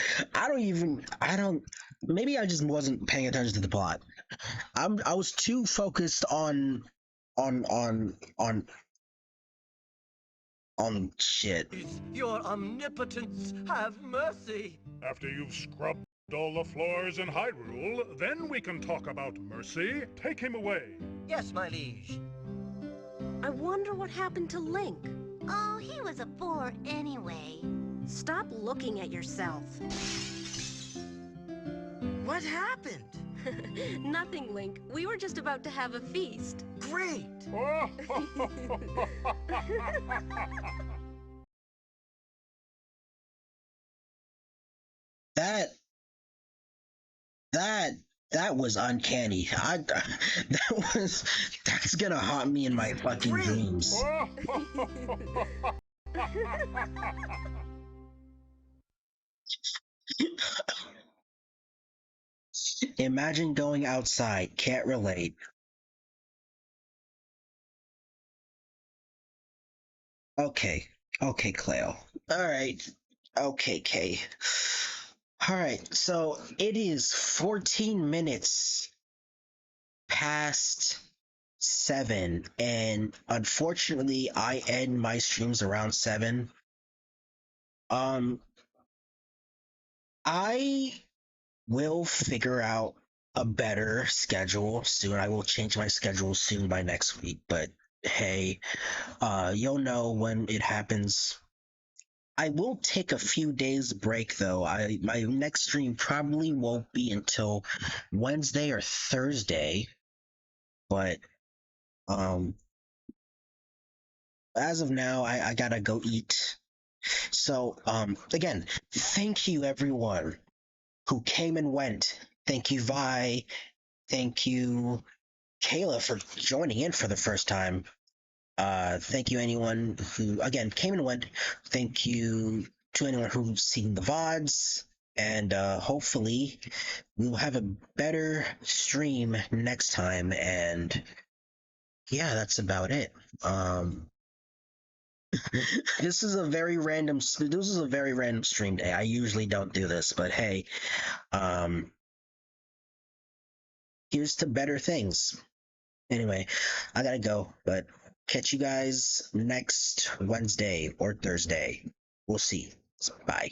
Maybe I just wasn't paying attention to the plot. I was too focused on shit. Your omnipotence, have mercy. After you've scrubbed all the floors in Hyrule, then we can talk about mercy. Take him away. Yes, my liege. I wonder what happened to Link. Oh, he was a bore anyway. Stop looking at yourself. What happened? Nothing, Link. We were just about to have a feast. Great! That was uncanny. That's gonna haunt me in my fucking dreams. Imagine going outside, can't relate. Okay, Cleo. Alright. Okay, Kay. Alright, so it is 14 minutes past 7, and unfortunately I end my streams around 7. I will figure out a better schedule soon. I will change my schedule soon by next week, but hey, you'll know when it happens. I will take a few days break though. My next stream probably won't be until Wednesday or Thursday, but as of now, I gotta go eat. So again, thank you everyone who came and went. Thank you, Vi. Thank you, Kayla, for joining in for the first time. Thank you anyone who again came and went. Thank you to anyone who's seen the VODs, and hopefully we'll have a better stream next time. And yeah, that's about it. This is a very random. This is a very random stream day. I usually don't do this, but hey, here's to better things. Anyway, I gotta go, but catch you guys next Wednesday or Thursday. We'll see. Bye.